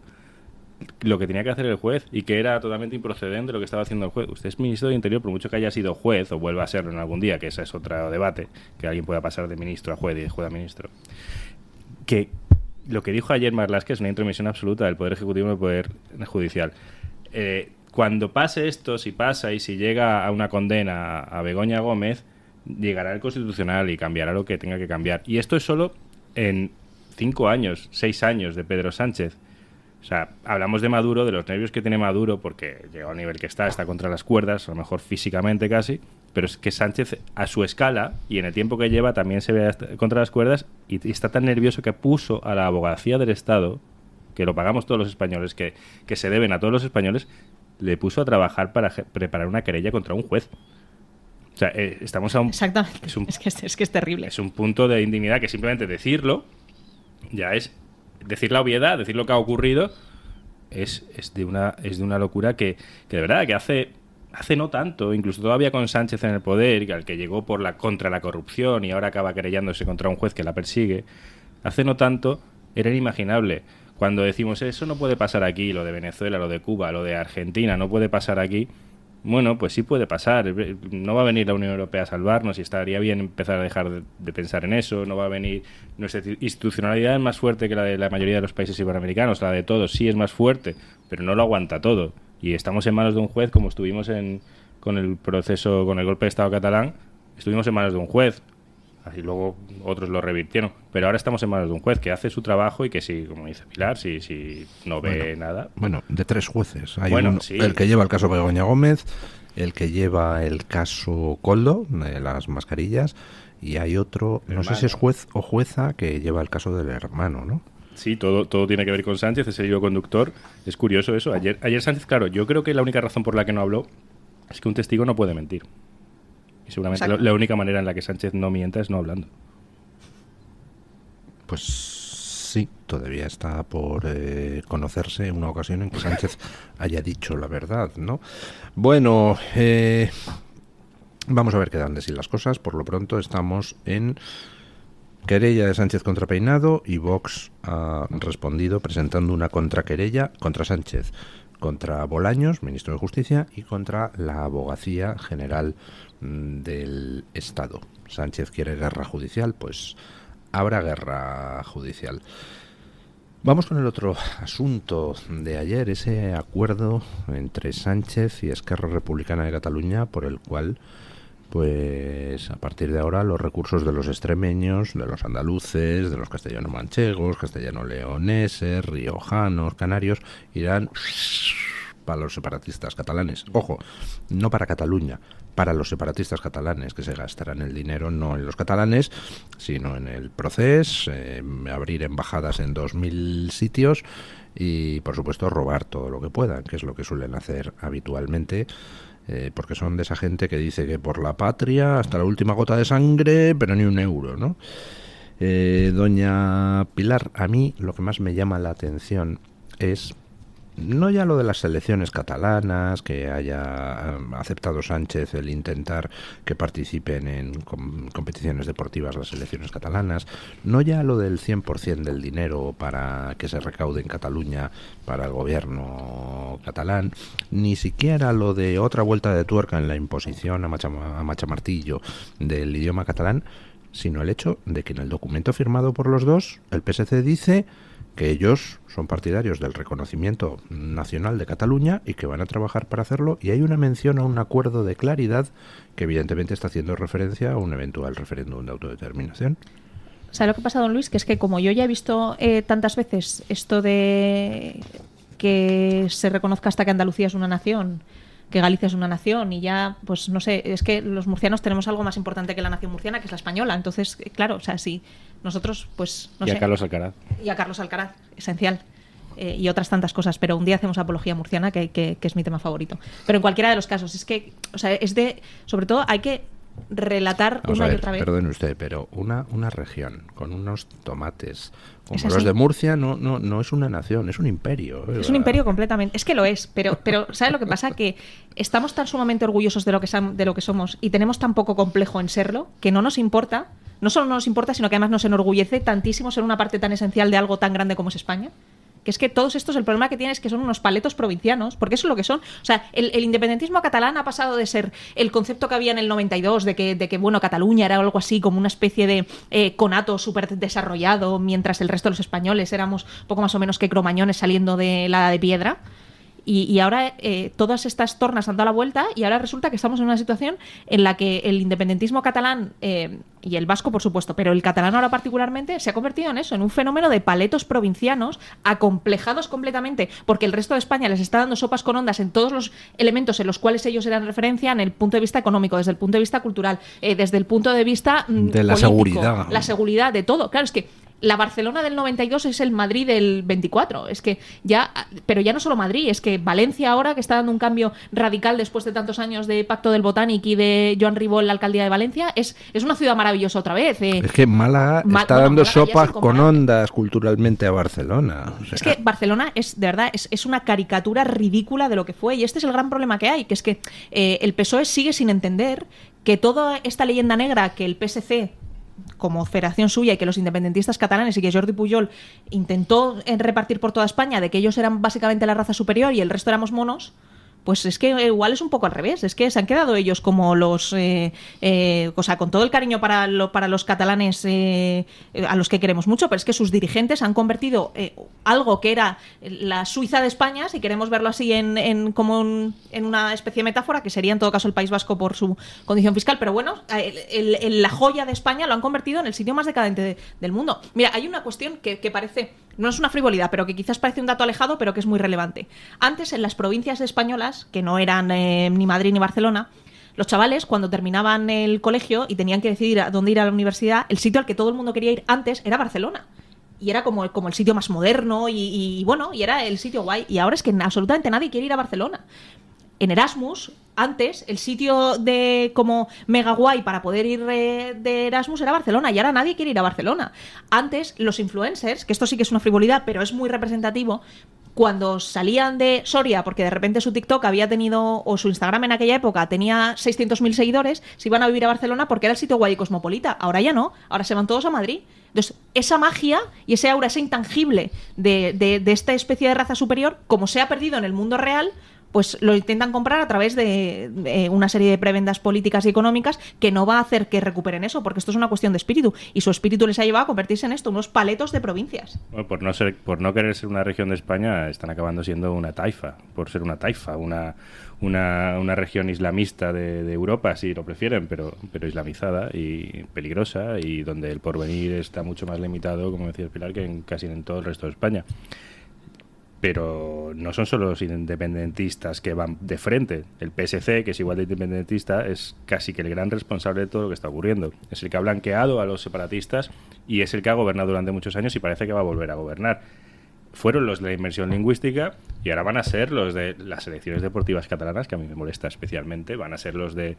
lo que tenía que hacer el juez y que era totalmente improcedente lo que estaba haciendo el juez. Usted es ministro de Interior, por mucho que haya sido juez o vuelva a serlo en algún día, que ese es otro debate, que alguien pueda pasar de ministro a juez y de juez a ministro. Que lo que dijo ayer Marlaska es una intromisión absoluta del Poder Ejecutivo en el Poder Judicial. Cuando pase esto, si pasa y si llega a una condena a Begoña Gómez, llegará el Constitucional y cambiará lo que tenga que cambiar. Y esto es solo en 5 años, 6 años de Pedro Sánchez. O sea, hablamos de Maduro, de los nervios que tiene Maduro, porque llega al nivel que está contra las cuerdas, a lo mejor físicamente casi, pero es que Sánchez, a su escala y en el tiempo que lleva, también se ve contra las cuerdas y está tan nervioso que puso a la abogacía del Estado, que lo pagamos todos los españoles, que se deben a todos los españoles, le puso a trabajar para preparar una querella contra un juez. O sea, estamos a un... Exactamente. Es que es terrible. Es un punto de indignidad que simplemente decirlo ya es... Decir la obviedad, decir lo que ha ocurrido, es de una locura que de verdad, que hace no tanto, incluso todavía con Sánchez en el poder, al que llegó contra la corrupción y ahora acaba querellándose contra un juez que la persigue, hace no tanto era inimaginable. Cuando decimos eso no puede pasar aquí, lo de Venezuela, lo de Cuba, lo de Argentina, no puede pasar aquí. Bueno, pues sí puede pasar. No va a venir la Unión Europea a salvarnos y estaría bien empezar a dejar de pensar en eso. No va a venir... Nuestra institucionalidad es más fuerte que la de la mayoría de los países iberoamericanos. La de todos sí es más fuerte, pero no lo aguanta todo. Y estamos en manos de un juez, como estuvimos con el proceso, con el golpe de Estado catalán. Estuvimos en manos de un juez. Así luego otros lo revirtieron. Pero ahora estamos en manos de un juez que hace su trabajo y que si, como dice Pilar, si no ve nada... Bueno, de 3 jueces. Hay sí. El que lleva el caso Begoña Gómez, el que lleva el caso Koldo, de las mascarillas, y hay otro, no sé si es juez o jueza, que lleva el caso del hermano, ¿no? Sí, todo tiene que ver con Sánchez, es el hilo conductor. Es curioso eso. Ayer Sánchez, claro, yo creo que la única razón por la que no habló es que un testigo no puede mentir. Y seguramente la única manera en la que Sánchez no mienta es no hablando. Pues sí, todavía está por conocerse una ocasión en que Sánchez haya dicho la verdad, ¿no? Bueno, vamos a ver qué dan de sí las cosas. Por lo pronto estamos en querella de Sánchez contra Peinado y Vox ha respondido presentando una contraquerella contra Sánchez, contra Bolaños, ministro de Justicia, y contra la Abogacía General del Estado. Sánchez quiere guerra judicial, pues habrá guerra judicial. Vamos con el otro asunto de ayer, ese acuerdo entre Sánchez y Esquerra Republicana de Cataluña, por el cual, pues a partir de ahora, los recursos de los extremeños, de los andaluces, de los castellano-manchegos, castellano-leoneses, riojanos, canarios, irán para los separatistas catalanes. Ojo, no para Cataluña, para los separatistas catalanes, que se gastarán el dinero no en los catalanes, sino en el procés, abrir embajadas en 2.000 sitios y, por supuesto, robar todo lo que puedan, que es lo que suelen hacer habitualmente porque son de esa gente que dice que por la patria hasta la última gota de sangre, pero ni un euro, ¿no? Doña Pilar, a mí lo que más me llama la atención es no ya lo de las selecciones catalanas, que haya aceptado Sánchez el intentar que participen en competiciones deportivas las selecciones catalanas, no ya lo del 100% del dinero para que se recaude en Cataluña para el gobierno catalán, ni siquiera lo de otra vuelta de tuerca en la imposición a machamartillo del idioma catalán, sino el hecho de que en el documento firmado por los dos, el PSC dice que ellos son partidarios del reconocimiento nacional de Cataluña y que van a trabajar para hacerlo, y hay una mención a un acuerdo de claridad que evidentemente está haciendo referencia a un eventual referéndum de autodeterminación. ¿Sabe lo que pasa, don Luis? Que es que como yo ya he visto tantas veces esto de que se reconozca hasta que Andalucía es una nación, que Galicia es una nación, y ya, pues no sé, es que los murcianos tenemos algo más importante que la nación murciana, que es la española. Entonces, claro, o sea, sí, nosotros, pues, no sé. Y a Carlos Alcaraz. Y a Carlos Alcaraz, esencial. Y otras tantas cosas, pero un día hacemos apología murciana, que es mi tema favorito. Pero en cualquiera de los casos, es que, o sea, sobre todo hay que relatar una y otra vez. Perdone usted, pero una región con unos tomates como los de Murcia no es una nación, es un imperio. Es un imperio completamente. Es que lo es, pero ¿sabe lo que pasa? Que estamos tan sumamente orgullosos de lo que somos y tenemos tan poco complejo en serlo que no nos importa, no solo no nos importa, sino que además nos enorgullece tantísimo ser una parte tan esencial de algo tan grande como es España. Que es que todos estos, el problema que tienen es que son unos paletos provincianos, porque eso es lo que son. O sea, el independentismo catalán ha pasado de ser el concepto que había en el 92 de que bueno, Cataluña era algo así como una especie de conato súper desarrollado, mientras el resto de los españoles éramos poco más o menos que cromañones saliendo de la edad de piedra. Y ahora todas estas tornas han dado la vuelta, y ahora resulta que estamos en una situación en la que el independentismo catalán, y el vasco por supuesto, pero el catalán ahora particularmente, se ha convertido en eso, en un fenómeno de paletos provincianos acomplejados completamente, porque el resto de España les está dando sopas con ondas en todos los elementos en los cuales ellos eran referencia, en el punto de vista económico, desde el punto de vista cultural, desde el punto de vista de la político, la seguridad, de todo. Claro, es que la Barcelona del 92 es el Madrid del 24. Es que ya, pero ya no solo Madrid, es que Valencia ahora, que está dando un cambio radical después de tantos años de Pacto del Botànic y de Joan Ribó en la alcaldía de Valencia, es una ciudad maravillosa otra vez. Es que Málaga está dando sopas con ondas culturalmente a Barcelona. O sea, es que Barcelona es, de verdad, es una caricatura ridícula de lo que fue, y este es el gran problema que hay, que es que el PSOE sigue sin entender que toda esta leyenda negra que el PSC como federación suya y que los independentistas catalanes y que Jordi Pujol intentó repartir por toda España, de que ellos eran básicamente la raza superior y el resto éramos monos, pues es que igual es un poco al revés. Es que se han quedado ellos como los... o sea, con todo el cariño para los catalanes a los que queremos mucho, pero es que sus dirigentes han convertido algo que era la Suiza de España, si queremos verlo así en una especie de metáfora, que sería en todo caso el País Vasco por su condición fiscal, pero bueno, la joya de España lo han convertido en el sitio más decadente del mundo. Mira, hay una cuestión que parece... No es una frivolidad, pero que quizás parece un dato alejado, pero que es muy relevante. Antes, en las provincias españolas, que no eran ni Madrid ni Barcelona, los chavales, cuando terminaban el colegio y tenían que decidir a dónde ir a la universidad, el sitio al que todo el mundo quería ir antes era Barcelona. Y era como el sitio más moderno y bueno, y era el sitio guay. Y ahora es que absolutamente nadie quiere ir a Barcelona. En Erasmus, antes, el sitio de como mega guay para poder ir de Erasmus era Barcelona, y ahora nadie quiere ir a Barcelona. Antes, los influencers, que esto sí que es una frivolidad, pero es muy representativo, cuando salían de Soria, porque de repente su TikTok había tenido, o su Instagram en aquella época tenía 600.000 seguidores, se iban a vivir a Barcelona porque era el sitio guay y cosmopolita. Ahora ya no, ahora se van todos a Madrid. Entonces, esa magia y ese aura, ese intangible de esta especie de raza superior, como se ha perdido en el mundo real, pues lo intentan comprar a través de una serie de prebendas políticas y económicas que no va a hacer que recuperen eso, porque esto es una cuestión de espíritu, y su espíritu les ha llevado a convertirse en esto, unos paletos de provincias. Bueno, por no querer ser una región de España, están acabando siendo una taifa, por ser una taifa, una región islamista de Europa, si lo prefieren, pero islamizada y peligrosa, y donde el porvenir está mucho más limitado, como decía Pilar, que casi en todo el resto de España. Pero no son solo los independentistas que van de frente. El PSC, que es igual de independentista, es casi que el gran responsable de todo lo que está ocurriendo. Es el que ha blanqueado a los separatistas y es el que ha gobernado durante muchos años y parece que va a volver a gobernar. fueron los de la inmersión lingüística y ahora van a ser los de las selecciones deportivas catalanas, que a mí me molesta especialmente, van a ser los de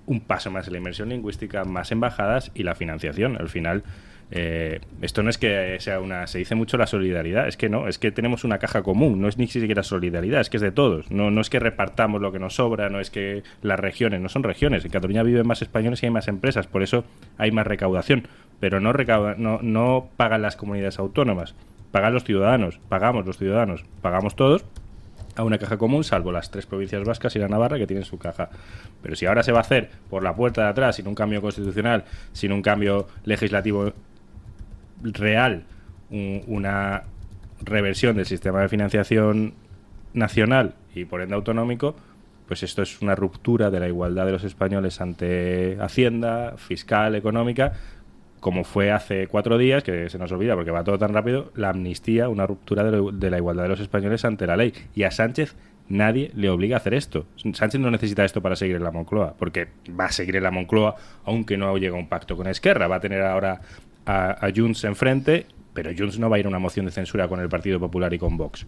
un paso más en la inmersión lingüística, más embajadas y la financiación. Al final, esto no es que sea se dice mucho la solidaridad, es que no, es que tenemos una caja común, no es ni siquiera solidaridad, es que es de todos, no es que repartamos lo que nos sobra, no es que las regiones, no son regiones, en Cataluña viven más españoles y hay más empresas, por eso hay más recaudación, pero no pagan las comunidades autónomas, pagan los ciudadanos, pagamos todos a una caja común, salvo las 3 provincias vascas y la Navarra, que tienen su caja. Pero si ahora se va a hacer por la puerta de atrás, sin un cambio constitucional, sin un cambio legislativo real, una reversión del sistema de financiación nacional y por ende autonómico, pues esto es una ruptura de la igualdad de los españoles ante Hacienda, fiscal, económica, como fue hace 4 días, que se nos olvida porque va todo tan rápido, la amnistía, una ruptura de la igualdad de los españoles ante la ley. Y a Sánchez nadie le obliga a hacer esto. Sánchez no necesita esto para seguir en la Moncloa, porque va a seguir en la Moncloa aunque no llegue a un pacto con Esquerra. Va a tener ahora a Junts enfrente, pero Junts no va a ir a una moción de censura con el Partido Popular y con Vox.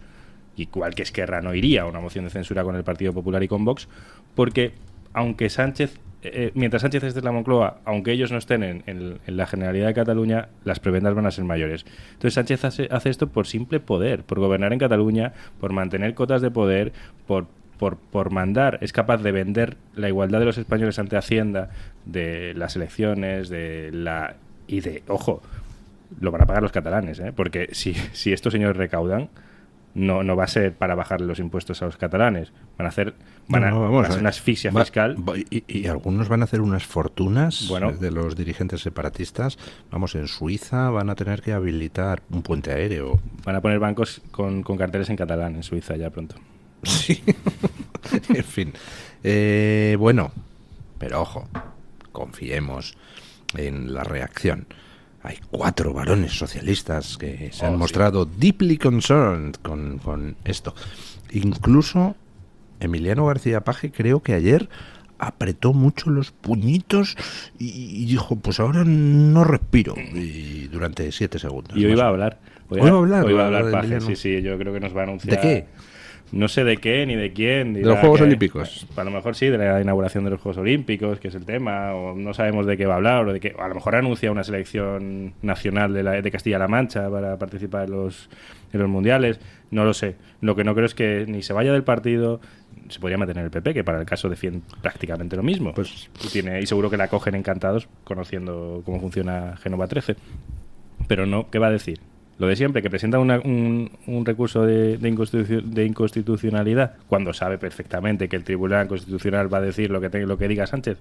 Igual que Esquerra no iría a una moción de censura con el Partido Popular y con Vox, porque aunque mientras Sánchez esté en la Moncloa, aunque ellos no estén en la Generalidad de Cataluña, las prebendas van a ser mayores. Entonces Sánchez hace esto por simple poder, por gobernar en Cataluña, por mantener cotas de poder, por mandar. Es capaz de vender la igualdad de los españoles ante Hacienda, de las elecciones, ojo, lo van a pagar los catalanes, porque si estos señores recaudan, no va a ser para bajar los impuestos a los catalanes. Van a hacer una asfixia fiscal. Y algunos van a hacer unas fortunas de los dirigentes separatistas. Vamos, en Suiza van a tener que habilitar un puente aéreo. Van a poner bancos con carteles en catalán en Suiza ya pronto. Sí. En fin. Bueno, pero ojo, confiemos en la reacción. Hay 4 varones socialistas que se han mostrado deeply concerned con esto. Incluso Emiliano García Paje, creo que ayer apretó mucho los puñitos y dijo, pues ahora no respiro, y durante 7 segundos. Y hoy va a hablar. Hoy va a hablar Paje, sí, yo creo que nos va a anunciar. ¿De qué? No sé de qué, ni de quién. ¿De los Juegos Olímpicos? A lo mejor sí, de la inauguración de los Juegos Olímpicos, que es el tema, o no sabemos de qué va a hablar, o a lo mejor anuncia una selección nacional de Castilla-La Mancha para participar en los mundiales, no lo sé. Lo que no creo es que ni se vaya del partido, se podría mantener el PP, que para el caso defiende prácticamente lo mismo. Pues y seguro que la cogen encantados, conociendo cómo funciona Génova 13. Pero no, ¿qué va a decir? Lo de siempre, que presenta un recurso de inconstitucionalidad cuando sabe perfectamente que el Tribunal Constitucional va a decir lo que diga Sánchez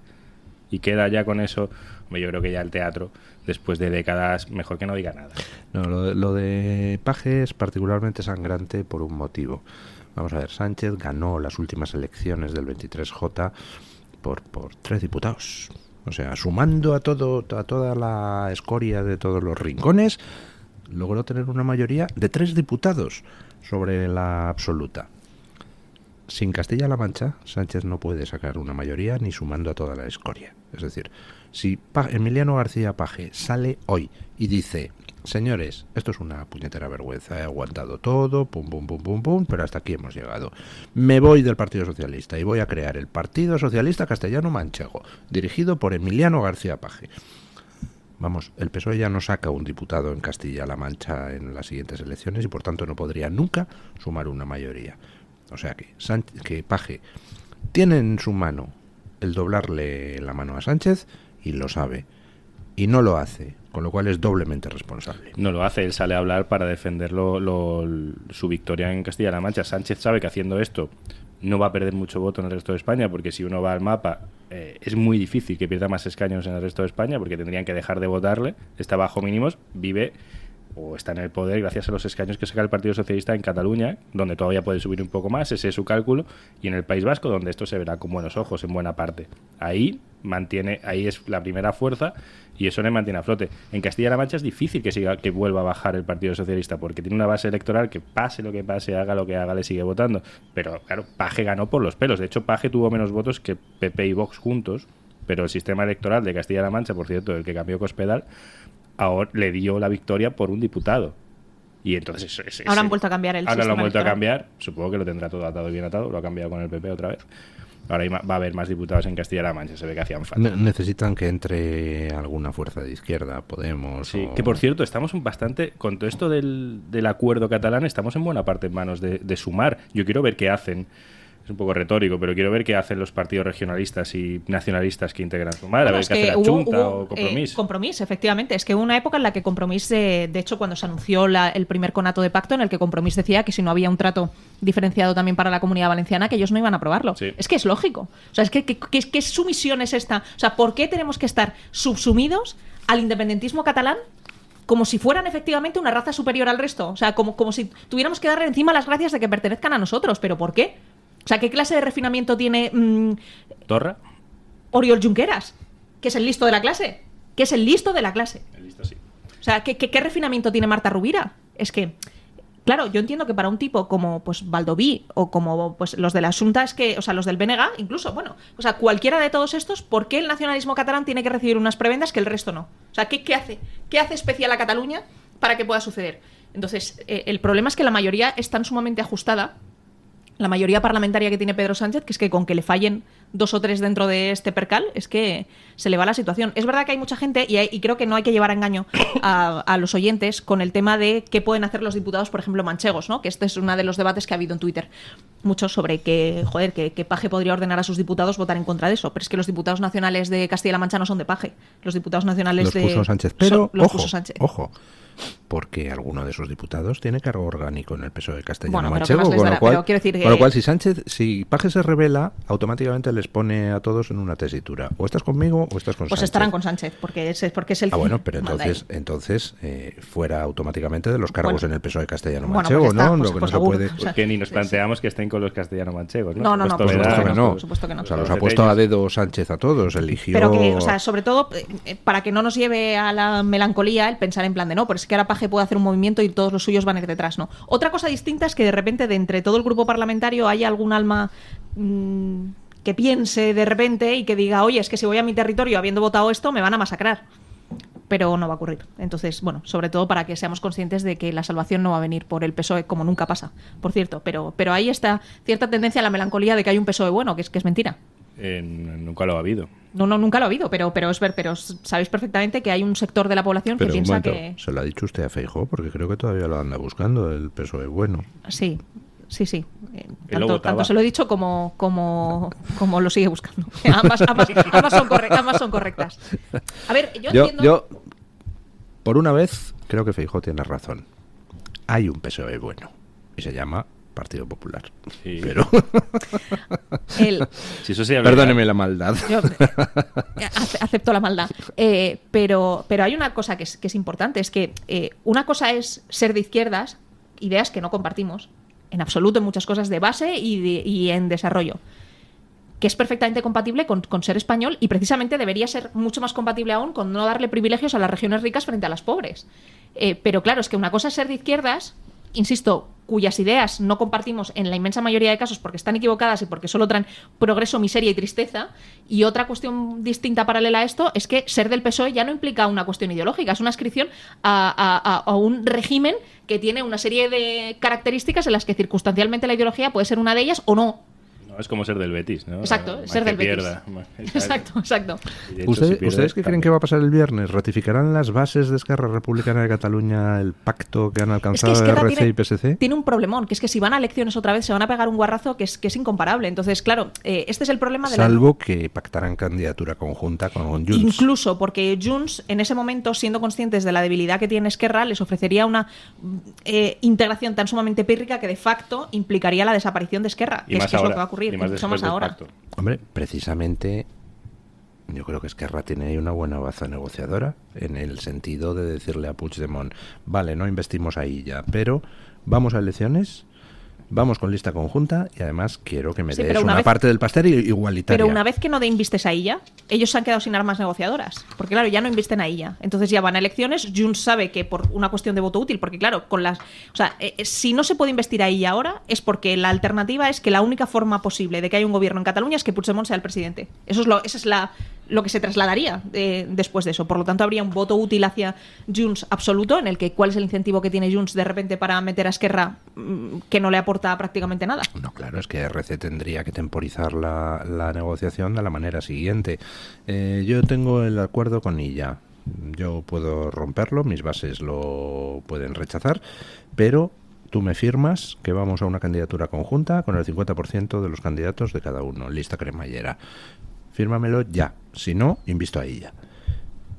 y queda ya con eso. Yo creo que ya el teatro, después de décadas, mejor que no diga nada. No, lo de Paje es particularmente sangrante por un motivo. Vamos a ver, Sánchez ganó las últimas elecciones del 23J por 3 diputados. O sea, sumando a toda la escoria de todos los rincones, logró tener una mayoría de 3 diputados sobre la absoluta. Sin Castilla-La Mancha, Sánchez no puede sacar una mayoría ni sumando a toda la escoria. Es decir, si Emiliano García Paje sale hoy y dice, señores, esto es una puñetera vergüenza, he aguantado todo, pum, pum, pum, pum, pum, pero hasta aquí hemos llegado. Me voy del Partido Socialista y voy a crear el Partido Socialista Castellano-Manchego, dirigido por Emiliano García Paje. Vamos, el PSOE ya no saca un diputado en Castilla-La Mancha en las siguientes elecciones y por tanto no podría nunca sumar una mayoría. O sea que Paje tiene en su mano el doblarle la mano a Sánchez y lo sabe. Y no lo hace, con lo cual es doblemente responsable. No lo hace, él sale a hablar para defender su victoria en Castilla-La Mancha. Sánchez sabe que haciendo esto no va a perder mucho voto en el resto de España, porque si uno va al mapa es muy difícil que pierda más escaños en el resto de España, porque tendrían que dejar de votarle. Está bajo mínimos, vive o está en el poder gracias a los escaños que saca el Partido Socialista en Cataluña, donde todavía puede subir un poco más, ese es su cálculo, y en el País Vasco, donde esto se verá con buenos ojos en buena parte. Ahí es la primera fuerza y eso le mantiene a flote. En Castilla-La Mancha es difícil que vuelva a bajar el Partido Socialista, porque tiene una base electoral que pase lo que pase, haga lo que haga, le sigue votando. Pero claro, Paje ganó por los pelos. De hecho, Paje tuvo menos votos que PP y Vox juntos, pero el sistema electoral de Castilla-La Mancha, por cierto, el que cambió Cospedal, ahora le dio la victoria por un diputado. Y entonces ahora han vuelto a cambiar el Ahora lo han vuelto a electoral. cambiar. Supongo que lo tendrá todo atado y bien atado. Lo ha cambiado con el PP otra vez. Ahora va a haber más diputados en Castilla-La Mancha. Se ve que hacían falta. Necesitan que entre alguna fuerza de izquierda, Podemos. Sí, que por cierto, estamos bastante. Con todo esto del acuerdo catalán, estamos en buena parte en manos de Sumar. Yo quiero ver qué hacen. Es un poco retórico, pero quiero ver qué hacen los partidos regionalistas y nacionalistas que integran Sumar. Bueno, a ver es qué hace que la hubo Junta o Compromís. Compromís, efectivamente. Es que hubo una época en la que Compromís, de hecho, cuando se anunció el primer conato de pacto, en el que Compromís decía que si no había un trato diferenciado también para la Comunidad Valenciana, que ellos no iban a aprobarlo. Sí. Es que es lógico. O sea, es que ¿qué sumisión es esta? O sea, ¿por qué tenemos que estar subsumidos al independentismo catalán como si fueran efectivamente una raza superior al resto? O sea, como si tuviéramos que darle encima las gracias de que pertenezcan a nosotros. ¿Pero por qué? O sea, ¿qué clase de refinamiento tiene ¿Torra? Oriol Junqueras? Que es el listo de la clase. Que es el listo de la clase. El listo, sí. O sea, ¿qué refinamiento tiene Marta Rovira? Es que, claro, yo entiendo que para un tipo como pues Baldoví o como pues los de la Xunta, es que, o sea, los del BNG, incluso, bueno, o sea, cualquiera de todos estos, ¿por qué el nacionalismo catalán tiene que recibir unas prebendas que el resto no? O sea, ¿qué hace especial a Cataluña para que pueda suceder? Entonces, el problema es que la mayoría es tan sumamente ajustada, la mayoría parlamentaria que tiene Pedro Sánchez, que es que con que le fallen 2 o 3 dentro de este percal, es que se le va la situación. Es verdad que hay mucha gente, y creo que no hay que llevar a engaño a los oyentes con el tema de qué pueden hacer los diputados, por ejemplo, manchegos, ¿no? Que este es uno de los debates que ha habido en Twitter. Muchos sobre que Paje podría ordenar a sus diputados votar en contra de eso. Pero es que los diputados nacionales de Castilla-La Mancha no son de Paje. Los diputados nacionales los puso Sánchez. Pero, ojo, porque alguno de esos diputados tiene cargo orgánico en el PSOE castellano-manchego, con lo cual si Paje se revela, automáticamente les pone a todos en una tesitura. O estás conmigo o estás con Sánchez. Pues estarán con Sánchez, porque es el que bueno, pero entonces fuera automáticamente de los cargos en el PSOE castellano-manchego, pues ¿no? Pues, Lo que pues no se puede... Porque ni nos planteamos que estén con los castellano-manchegos, ¿no? No, por supuesto que no. O sea, los ha puesto a dedo Sánchez a todos, eligió... Pero que, o sea, sobre todo, para que no nos lleve a la melancolía el pensar en plan de no, pero es que ahora Paje puede hacer un movimiento y todos los suyos van a ir detrás, ¿no? Otra cosa distinta es que de repente de entre todo el grupo parlamentario haya algún alma que piense de repente y que diga, oye, es que si voy a mi territorio habiendo votado esto me van a masacrar. Pero no va a ocurrir. Entonces, bueno, sobre todo para que seamos conscientes de que la salvación no va a venir por el PSOE, como nunca pasa, por cierto. Pero ahí está cierta tendencia a la melancolía de que hay un PSOE bueno, que es mentira. Nunca lo ha habido. No, nunca lo ha habido, pero sabéis perfectamente que hay un sector de la población que piensa que... ¿Se lo ha dicho usted a Feijóo? Porque creo que todavía lo anda buscando, el PSOE bueno. Sí. Tanto se lo he dicho como lo sigue buscando. Ambas son correctas. A ver, yo entiendo... Yo, por una vez, creo que Feijóo tiene razón. Hay un PSOE bueno y se llama Partido Popular. Sí. Pero... si eso sea perdóneme la maldad. Yo acepto la maldad. Pero hay una cosa que es importante, es que una cosa es ser de izquierdas, ideas que no compartimos, en absoluto en muchas cosas de base y en desarrollo, que es perfectamente compatible con ser español y precisamente debería ser mucho más compatible aún con no darle privilegios a las regiones ricas frente a las pobres. Pero claro, es que una cosa es ser de izquierdas, insisto, cuyas ideas no compartimos en la inmensa mayoría de casos porque están equivocadas y porque solo traen progreso, miseria y tristeza. Y otra cuestión distinta paralela a esto es que ser del PSOE ya no implica una cuestión ideológica, es una adscripción a un régimen que tiene una serie de características en las que circunstancialmente la ideología puede ser una de ellas o no. Es como ser del Betis, ¿no? Exacto, ser del Betis. Exacto. ¿Ustedes qué creen que va a pasar el viernes? ¿Ratificarán las bases de Esquerra Republicana de Cataluña el pacto que han alcanzado RC y PSC? Tiene un problemón, que es que si van a elecciones otra vez se van a pegar un guarrazo que es incomparable. Entonces, claro, este es el problema de Salvo que pactaran candidatura conjunta con Junts. Incluso porque Junts, en ese momento, siendo conscientes de la debilidad que tiene Esquerra, les ofrecería una integración tan sumamente pírrica que de facto implicaría la desaparición de Esquerra, que es lo que va a ocurrir. Y más después del pacto. Hombre, precisamente yo creo que Esquerra tiene ahí una buena baza negociadora en el sentido de decirle a Puigdemont, vale, no investimos ahí ya, pero vamos a elecciones, vamos con lista conjunta y además quiero que me des una parte del pastel igualitaria. Pero una vez que no invistes ahí ya, ellos se han quedado sin armas negociadoras. Porque claro, ya no invisten ahí ya. Entonces ya van a elecciones. Junts sabe que por una cuestión de voto útil, porque claro, si no se puede investir ahí ahora es porque la alternativa es que la única forma posible de que haya un gobierno en Cataluña es que Puigdemont sea el presidente. Esa es lo que se trasladaría después de eso. Por lo tanto, habría un voto útil hacia Junts absoluto, en el que cuál es el incentivo que tiene Junts de repente para meter a Esquerra, que no le aporta prácticamente nada. No, claro, es que RC tendría que temporizar la negociación de la manera siguiente. Yo tengo el acuerdo con Illa. Yo puedo romperlo, mis bases lo pueden rechazar, pero tú me firmas que vamos a una candidatura conjunta con el 50% de los candidatos de cada uno, lista cremallera. Fírmamelo ya, si no, invisto a ella.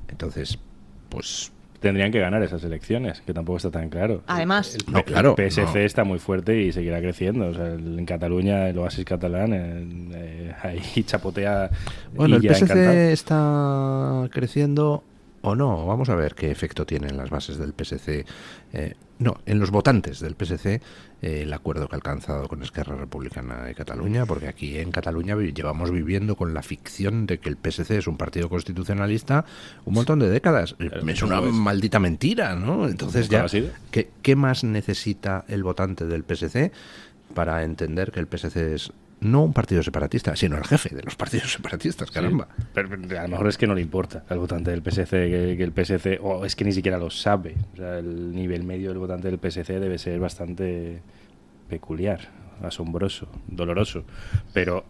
Entonces, pues... Tendrían que ganar esas elecciones, que tampoco está tan claro. Además, el PSC está muy fuerte y seguirá creciendo. O sea, en Cataluña, el oasis catalán, ahí chapotea. Bueno, el PSC encantado. está creciendo o no. Vamos a ver qué efecto tienen las bases del PSC. En los votantes del PSC, el acuerdo que ha alcanzado con Esquerra Republicana de Cataluña, porque aquí en Cataluña llevamos viviendo con la ficción de que el PSC es un partido constitucionalista un montón de décadas. Es una maldita mentira, ¿no? Entonces ya, ¿qué más necesita el votante del PSC para entender que el PSC es no un partido separatista, sino el jefe de los partidos separatistas, caramba? Sí, pero a lo mejor es que no le importa al votante del PSC que el PSC, o es que ni siquiera lo sabe. O sea, el nivel medio del votante del PSC debe ser bastante peculiar, asombroso, doloroso. Pero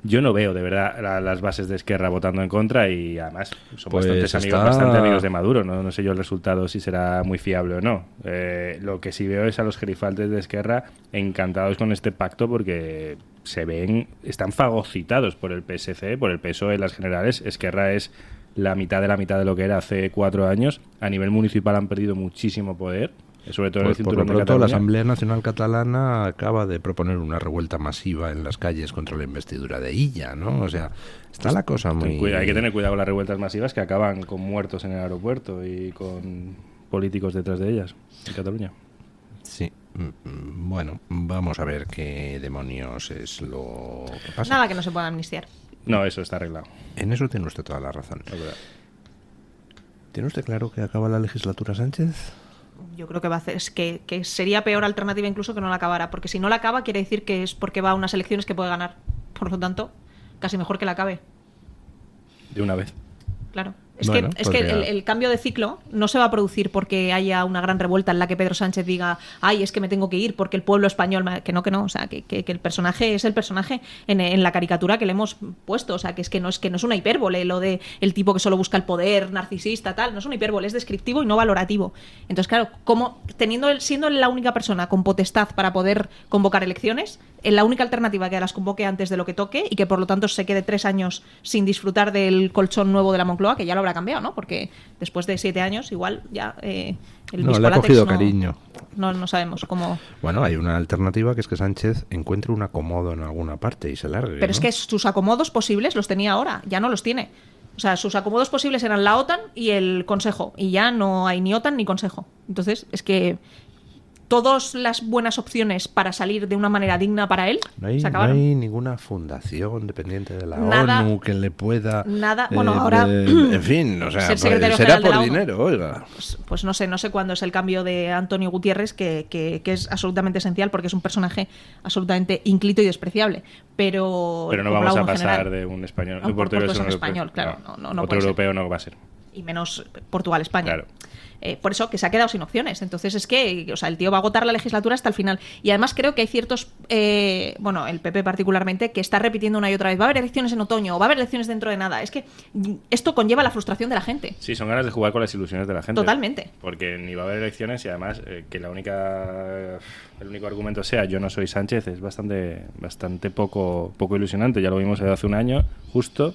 yo no veo de verdad las bases de Esquerra votando en contra, y además son bastante amigos de Maduro. No sé yo el resultado si será muy fiable o no. Lo que sí veo es a los gerifaltes de Esquerra encantados con este pacto, porque están fagocitados por el PSC, por el PSOE en las generales. Esquerra es la mitad de lo que era hace 4 años. A nivel municipal han perdido muchísimo poder, sobre todo en el cinturón de Cataluña. La Asamblea Nacional Catalana acaba de proponer una revuelta masiva en las calles contra la investidura de Illa, ¿no? O sea, está la cosa muy... Hay que tener cuidado con las revueltas masivas que acaban con muertos en el aeropuerto y con políticos detrás de ellas en Cataluña. Sí. Bueno, vamos a ver qué demonios es lo que pasa. Nada que no se pueda amnistiar. No, eso está arreglado. En eso tiene usted toda la razón. ¿Tiene usted claro que acaba la legislatura Sánchez? Yo creo que va a hacer, que sería peor alternativa incluso que no la acabara, porque si no la acaba quiere decir que es porque va a unas elecciones que puede ganar. Por lo tanto, casi mejor que la acabe. De una vez. Claro. Es que el cambio de ciclo no se va a producir porque haya una gran revuelta en la que Pedro Sánchez diga, ay, es que me tengo que ir porque el pueblo español... Que no, o sea, que el personaje es el personaje en la caricatura que le hemos puesto, o sea, que no es una hipérbole lo de el tipo que solo busca el poder, narcisista, tal, no es una hipérbole, es descriptivo y no valorativo. Entonces, claro, siendo la única persona con potestad para poder convocar elecciones, la única alternativa que las convoque antes de lo que toque y que por lo tanto se quede 3 años sin disfrutar del colchón nuevo de la Moncloa, que ya lo habrá cambiado, ¿no? Porque después de 7 años igual ya el le ha cogido cariño. No sabemos cómo... Bueno, hay una alternativa que es que Sánchez encuentre un acomodo en alguna parte y se largue. Pero ¿no? Es que sus acomodos posibles los tenía ahora, ya no los tiene. O sea, sus acomodos posibles eran la OTAN y el Consejo, y ya no hay ni OTAN ni Consejo. Entonces, es que todas las buenas opciones para salir de una manera digna para él se acabaron. No hay ninguna fundación dependiente de la ONU que le pueda... Nada, bueno, ahora... en fin, o sea, será por dinero, oiga. Pues no sé cuándo es el cambio de Antonio Gutiérrez, que es absolutamente esencial porque es un personaje absolutamente ínclito y despreciable. Pero no vamos a pasar de un español... No, por supuesto un español, claro. No otro europeo no va a ser. Y menos Portugal-España. Claro. Por eso que se ha quedado sin opciones. Entonces es que, o sea, el tío va a agotar la legislatura hasta el final. Y además creo que hay ciertos, el PP particularmente, que está repitiendo una y otra vez, va a haber elecciones en otoño, o va a haber elecciones dentro de nada. Es que esto conlleva la frustración de la gente. Sí, son ganas de jugar con las ilusiones de la gente. Totalmente. Porque ni va a haber elecciones y además que el único argumento sea yo no soy Sánchez es bastante poco ilusionante. Ya lo vimos hace un año, justo.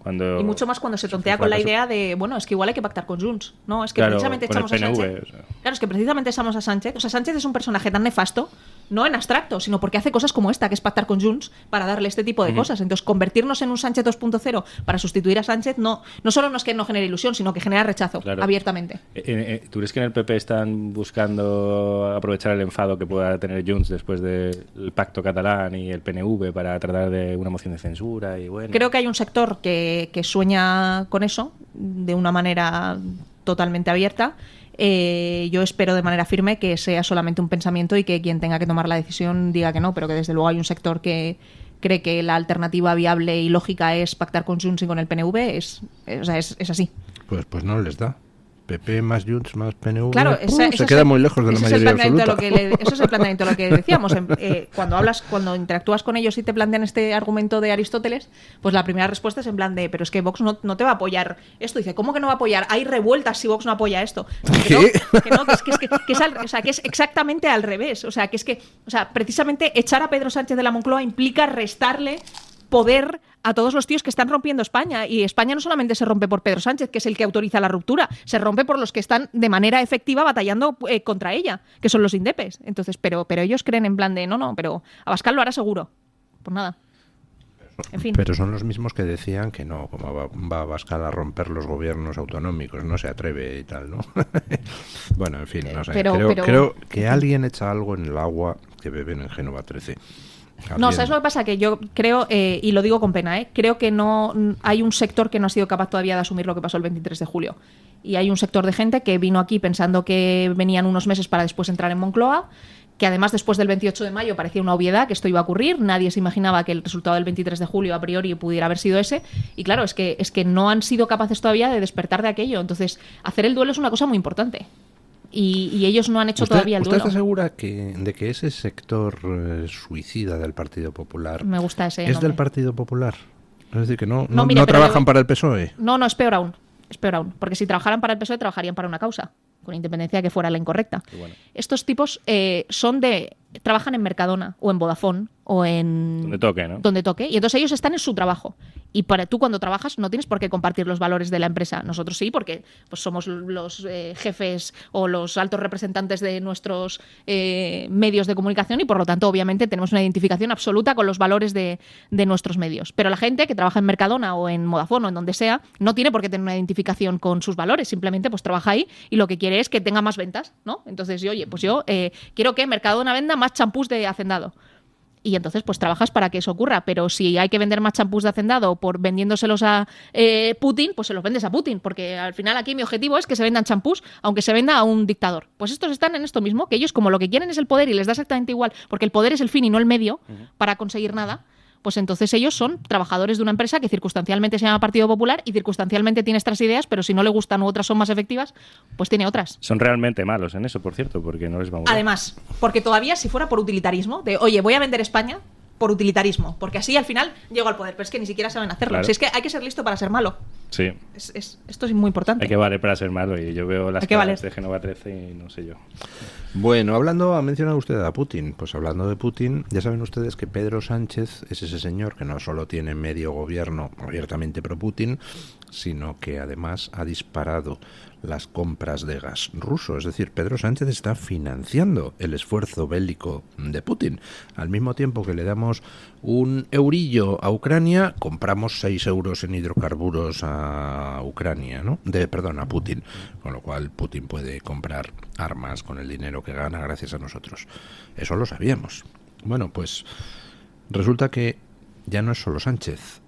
Y mucho más cuando se tontea con la idea de, es que igual hay que pactar con Junts, ¿no? Es que precisamente echamos a Sánchez. Claro, es que precisamente echamos a Sánchez. O sea, Sánchez es un personaje tan nefasto, no en abstracto, sino porque hace cosas como esta, que es pactar con Junts para darle este tipo de cosas. Entonces, convertirnos en un Sánchez 2.0 para sustituir a Sánchez no solo no es que no genere ilusión, sino que genera rechazo, abiertamente. ¿Tú crees que en el PP están buscando aprovechar el enfado que pueda tener Junts después del pacto catalán y el PNV para tratar de una moción de censura? Creo que hay un sector que sueña con eso de una manera totalmente abierta. Yo espero de manera firme que sea solamente un pensamiento y que quien tenga que tomar la decisión diga que no, pero que desde luego hay un sector que cree que la alternativa viable y lógica es pactar con Junts y con el PNV, es así. Pues no les da. PP más Junts más PNV, claro, se queda muy lejos de la mayoría absoluta. Eso es el planteamiento de lo que decíamos. Cuando interactúas con ellos y te plantean este argumento de Aristóteles, pues la primera respuesta es en plan de, pero es que Vox no te va a apoyar esto. Dice, ¿cómo que no va a apoyar? Hay revueltas si Vox no apoya esto. Que es exactamente al revés. O sea, precisamente echar a Pedro Sánchez de la Moncloa implica restarle poder a todos los tíos que están rompiendo España. Y España no solamente se rompe por Pedro Sánchez, que es el que autoriza la ruptura, se rompe por los que están de manera efectiva batallando contra ella, que son los indepes. Entonces, pero ellos creen en plan de, no, pero Abascal lo hará seguro. Pues nada. En fin. Pero son los mismos que decían que no, como va Abascal a romper los gobiernos autonómicos, no se atreve y tal, ¿no? Bueno, en fin, no sé. Creo que alguien echa algo en el agua que beben en Génova 13. No, ¿sabes lo que pasa? Que yo creo, y lo digo con pena, creo que no hay un sector que no ha sido capaz todavía de asumir lo que pasó el 23 de julio. Y hay un sector de gente que vino aquí pensando que venían unos meses para después entrar en Moncloa, que además después del 28 de mayo parecía una obviedad que esto iba a ocurrir, nadie se imaginaba que el resultado del 23 de julio a priori pudiera haber sido ese, y claro, es que no han sido capaces todavía de despertar de aquello. Entonces, hacer el duelo es una cosa muy importante. Y ellos no han hecho todavía el duelo. ¿Usted está segura de que ese sector suicida del Partido Popular me gusta ese es nombre. Del Partido Popular? Es decir, que no mira, trabajan para el PSOE. No, es peor aún. Porque si trabajaran para el PSOE, trabajarían para una causa, con independencia de que fuera la incorrecta. Bueno. Estos tipos trabajan en Mercadona o en Vodafone o en... Donde toque, ¿no? Donde toque. Y entonces ellos están en su trabajo. Y tú cuando trabajas no tienes por qué compartir los valores de la empresa. Nosotros sí, porque pues somos los jefes o los altos representantes de nuestros medios de comunicación y por lo tanto obviamente tenemos una identificación absoluta con los valores de nuestros medios. Pero la gente que trabaja en Mercadona o en Vodafone o en donde sea no tiene por qué tener una identificación con sus valores. Simplemente pues trabaja ahí y lo que quiere es que tenga más ventas, ¿no? Entonces yo quiero que Mercadona venda más champús de Hacendado. Y entonces pues trabajas para que eso ocurra, pero si hay que vender más champús de Hacendado por vendiéndoselos a Putin, pues se los vendes a Putin, porque al final aquí mi objetivo es que se vendan champús, aunque se venda a un dictador. Pues estos están en esto mismo, que ellos como lo que quieren es el poder y les da exactamente igual, porque el poder es el fin y no el medio para conseguir nada, pues entonces ellos son trabajadores de una empresa que circunstancialmente se llama Partido Popular y circunstancialmente tiene estas ideas, pero si no le gustan u otras son más efectivas, pues tiene otras. Son realmente malos en eso, por cierto, porque no les vamos a... Además, porque todavía si fuera por utilitarismo, de oye, voy a vender España por utilitarismo, porque así al final llego al poder, pero es que ni siquiera saben hacerlo. Claro. Si es que hay que ser listo para ser malo. Sí. Esto es muy importante. Hay que valer para ser malo y yo veo las caras de Génova 13 y no sé yo. Bueno, ha mencionado usted a Putin. Pues hablando de Putin, ya saben ustedes que Pedro Sánchez es ese señor que no solo tiene medio gobierno abiertamente pro-Putin, sino que además ha disparado las compras de gas ruso. Es decir, Pedro Sánchez está financiando el esfuerzo bélico de Putin. Al mismo tiempo que le damos un eurillo a Ucrania, compramos 6 euros en hidrocarburos a Ucrania, ¿no? A Putin. Con lo cual Putin puede comprar armas con el dinero que gana gracias a nosotros. Eso lo sabíamos. Bueno, pues resulta que ya no es solo Sánchez.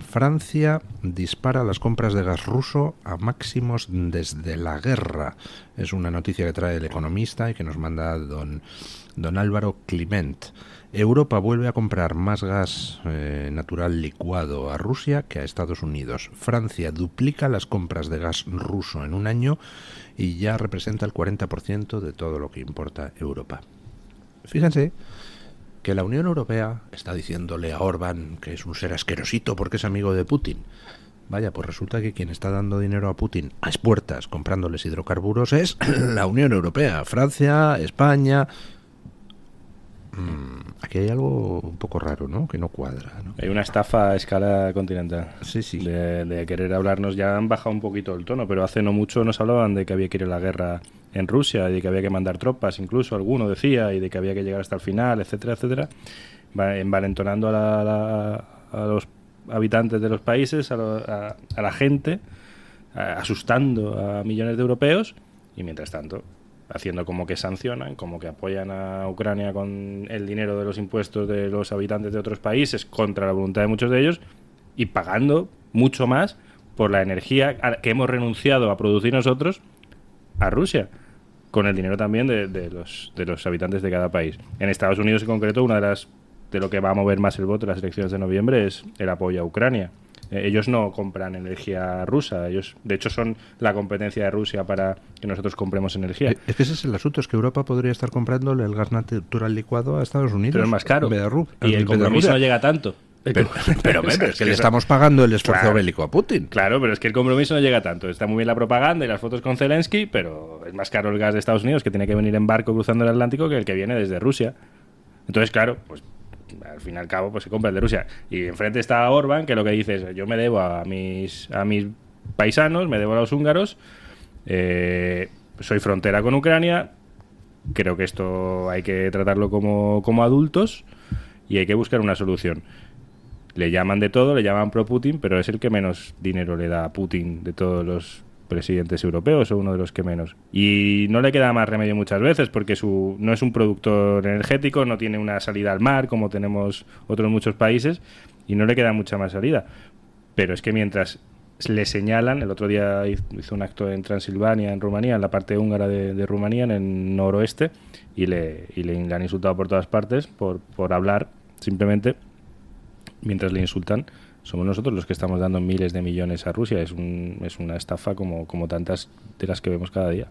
Francia dispara las compras de gas ruso a máximos desde la guerra. Es una noticia que trae El Economista y que nos manda don Álvaro Clement. Europa vuelve a comprar más gas natural licuado a Rusia que a Estados Unidos. Francia duplica las compras de gas ruso en un año y ya representa el 40% de todo lo que importa Europa. Fíjense que la Unión Europea está diciéndole a Orbán que es un ser asquerosito porque es amigo de Putin. Vaya, pues resulta que quien está dando dinero a Putin a expuertas comprándoles hidrocarburos es la Unión Europea, Francia, España. Aquí hay algo un poco raro, ¿no? Que no cuadra, ¿no? Hay una estafa a escala continental. Sí. De querer hablarnos. Ya han bajado un poquito el tono, pero hace no mucho nos hablaban de que había que ir a la guerra en Rusia, y de que había que mandar tropas, incluso alguno decía, y de que había que llegar hasta el final, etcétera, etcétera. Envalentonando a los habitantes de los países, a la gente, asustando a millones de europeos, y mientras tanto haciendo como que sancionan, como que apoyan a Ucrania con el dinero de los impuestos de los habitantes de otros países contra la voluntad de muchos de ellos, y pagando mucho más por la energía que hemos renunciado a producir nosotros a Rusia, con el dinero también de los habitantes de cada país. En Estados Unidos en concreto, una de las de lo que va a mover más el voto en las elecciones de noviembre es el apoyo a Ucrania. Ellos no compran energía rusa, ellos de hecho son la competencia de Rusia para que nosotros compremos energía. Es que ese es el asunto, es que Europa podría estar comprándole el gas natural licuado a Estados Unidos. Pero es más caro. Y el compromiso compromiso no llega a tanto. Pero es que le estamos pagando el esfuerzo bélico a Putin. Claro, pero es que el compromiso no llega a tanto. Está muy bien la propaganda y las fotos con Zelensky, pero es más caro el gas de Estados Unidos, que tiene que venir en barco cruzando el Atlántico, que el que viene desde Rusia. Entonces, claro, pues al fin y al cabo pues se compra el de Rusia. Y enfrente está Orbán, que lo que dice es: yo me debo a mis paisanos, me debo a los húngaros, soy frontera con Ucrania, creo que esto hay que tratarlo como adultos y hay que buscar una solución. Le llaman de todo, le llaman pro-Putin, pero es el que menos dinero le da a Putin de todos los presidentes europeos, o uno de los que menos. Y no le queda más remedio muchas veces, porque no es un productor energético, no tiene una salida al mar como tenemos otros muchos países, y no le queda mucha más salida. Pero es que mientras le señalan, el otro día hizo un acto en Transilvania, en Rumanía, en la parte húngara de Rumanía, en el noroeste, y le han insultado por todas partes por hablar, simplemente, mientras le insultan. Somos nosotros los que estamos dando miles de millones a Rusia. Es una estafa como tantas de las que vemos cada día.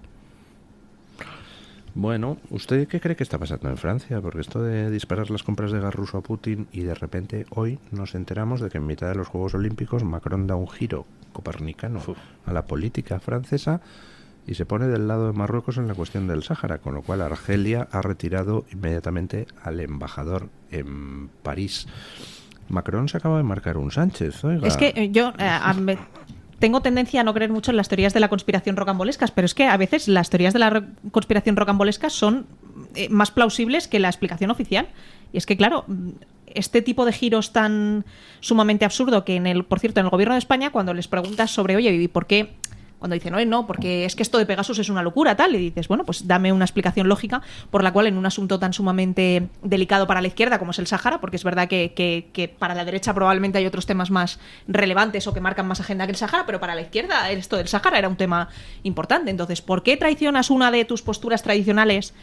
Bueno, ¿usted qué cree que está pasando en Francia? Porque esto de disparar las compras de gas ruso a Putin, y de repente hoy nos enteramos de que en mitad de los Juegos Olímpicos Macron da un giro copernicano a la política francesa y se pone del lado de Marruecos en la cuestión del Sáhara, con lo cual Argelia ha retirado inmediatamente al embajador en París. Macron se acaba de marcar un Sánchez, oiga. Es que yo tengo tendencia a no creer mucho en las teorías de la conspiración rocambolescas, pero es que a veces las teorías de la conspiración rocambolescas son más plausibles que la explicación oficial. Y es que, claro, este tipo de giros tan sumamente absurdo que, por cierto, en el gobierno de España, cuando les preguntas sobre, oye, ¿y por qué? Cuando dicen, no, porque es que esto de Pegasus es una locura, tal, y dices, bueno, pues dame una explicación lógica por la cual en un asunto tan sumamente delicado para la izquierda como es el Sáhara, porque es verdad que para la derecha probablemente hay otros temas más relevantes o que marcan más agenda que el Sáhara, pero para la izquierda esto del Sáhara era un tema importante. Entonces, ¿por qué traicionas una de tus posturas tradicionales?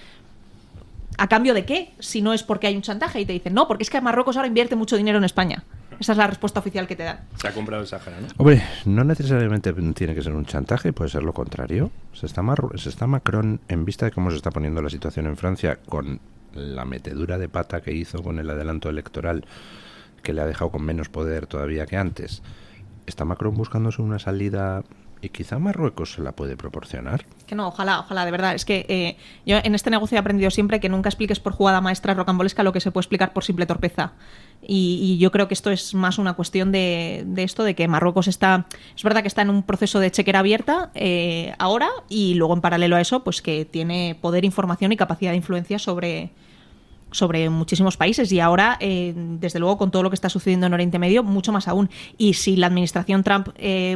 ¿A cambio de qué? Si no es porque hay un chantaje. Y te dicen, no, porque es que Marruecos ahora invierte mucho dinero en España. Esa es la respuesta oficial que te dan. Se ha comprado el Sáhara, ¿no? Hombre, no necesariamente tiene que ser un chantaje, puede ser lo contrario. Se está Macron, en vista de cómo se está poniendo la situación en Francia, con la metedura de pata que hizo con el adelanto electoral, que le ha dejado con menos poder todavía que antes, ¿está Macron buscándose una salida? Y quizá Marruecos se la puede proporcionar. Que no, ojalá, de verdad. Es que yo en este negocio he aprendido siempre que nunca expliques por jugada maestra rocambolesca lo que se puede explicar por simple torpeza. Y yo creo que esto es más una cuestión de esto, de que Marruecos es verdad que está en un proceso de chequera abierta ahora, y luego en paralelo a eso, pues que tiene poder, información y capacidad de influencia sobre muchísimos países, y ahora, desde luego, con todo lo que está sucediendo en Oriente Medio, mucho más aún. Y si la administración Trump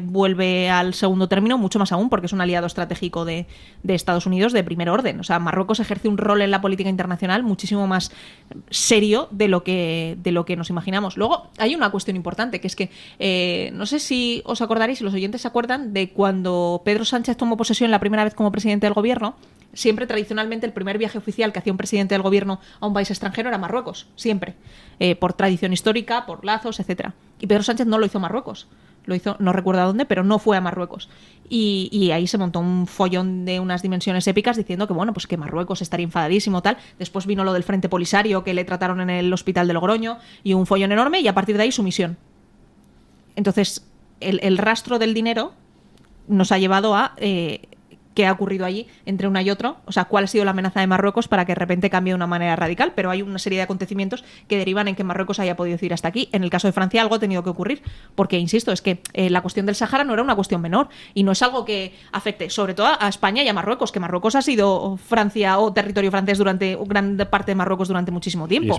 vuelve al segundo término, mucho más aún, porque es un aliado estratégico de Estados Unidos de primer orden. O sea, Marruecos ejerce un rol en la política internacional muchísimo más serio de lo que nos imaginamos. Luego, hay una cuestión importante, que es que no sé si os acordaréis, si los oyentes se acuerdan, de cuando Pedro Sánchez tomó posesión la primera vez como presidente del gobierno. Siempre, tradicionalmente, el primer viaje oficial que hacía un presidente del gobierno a un país extranjero era Marruecos, siempre, por tradición histórica, por lazos, etcétera. Y Pedro Sánchez no lo hizo a Marruecos, lo hizo, no recuerdo a dónde, pero no fue a Marruecos. Y ahí se montó un follón de unas dimensiones épicas diciendo que, bueno, pues que Marruecos estaría enfadadísimo, tal. Después vino lo del Frente Polisario, que le trataron en el hospital de Logroño, y un follón enorme, y a partir de ahí sumisión. Entonces, el rastro del dinero nos ha llevado a... qué ha ocurrido allí entre una y otro, o sea, cuál ha sido la amenaza de Marruecos para que de repente cambie de una manera radical, pero hay una serie de acontecimientos que derivan en que Marruecos haya podido decir hasta aquí. En el caso de Francia algo ha tenido que ocurrir, porque, insisto, es que la cuestión del Sáhara no era una cuestión menor, y no es algo que afecte sobre todo a España y a Marruecos, que Marruecos ha sido Francia o territorio francés durante gran parte de Marruecos durante muchísimo tiempo.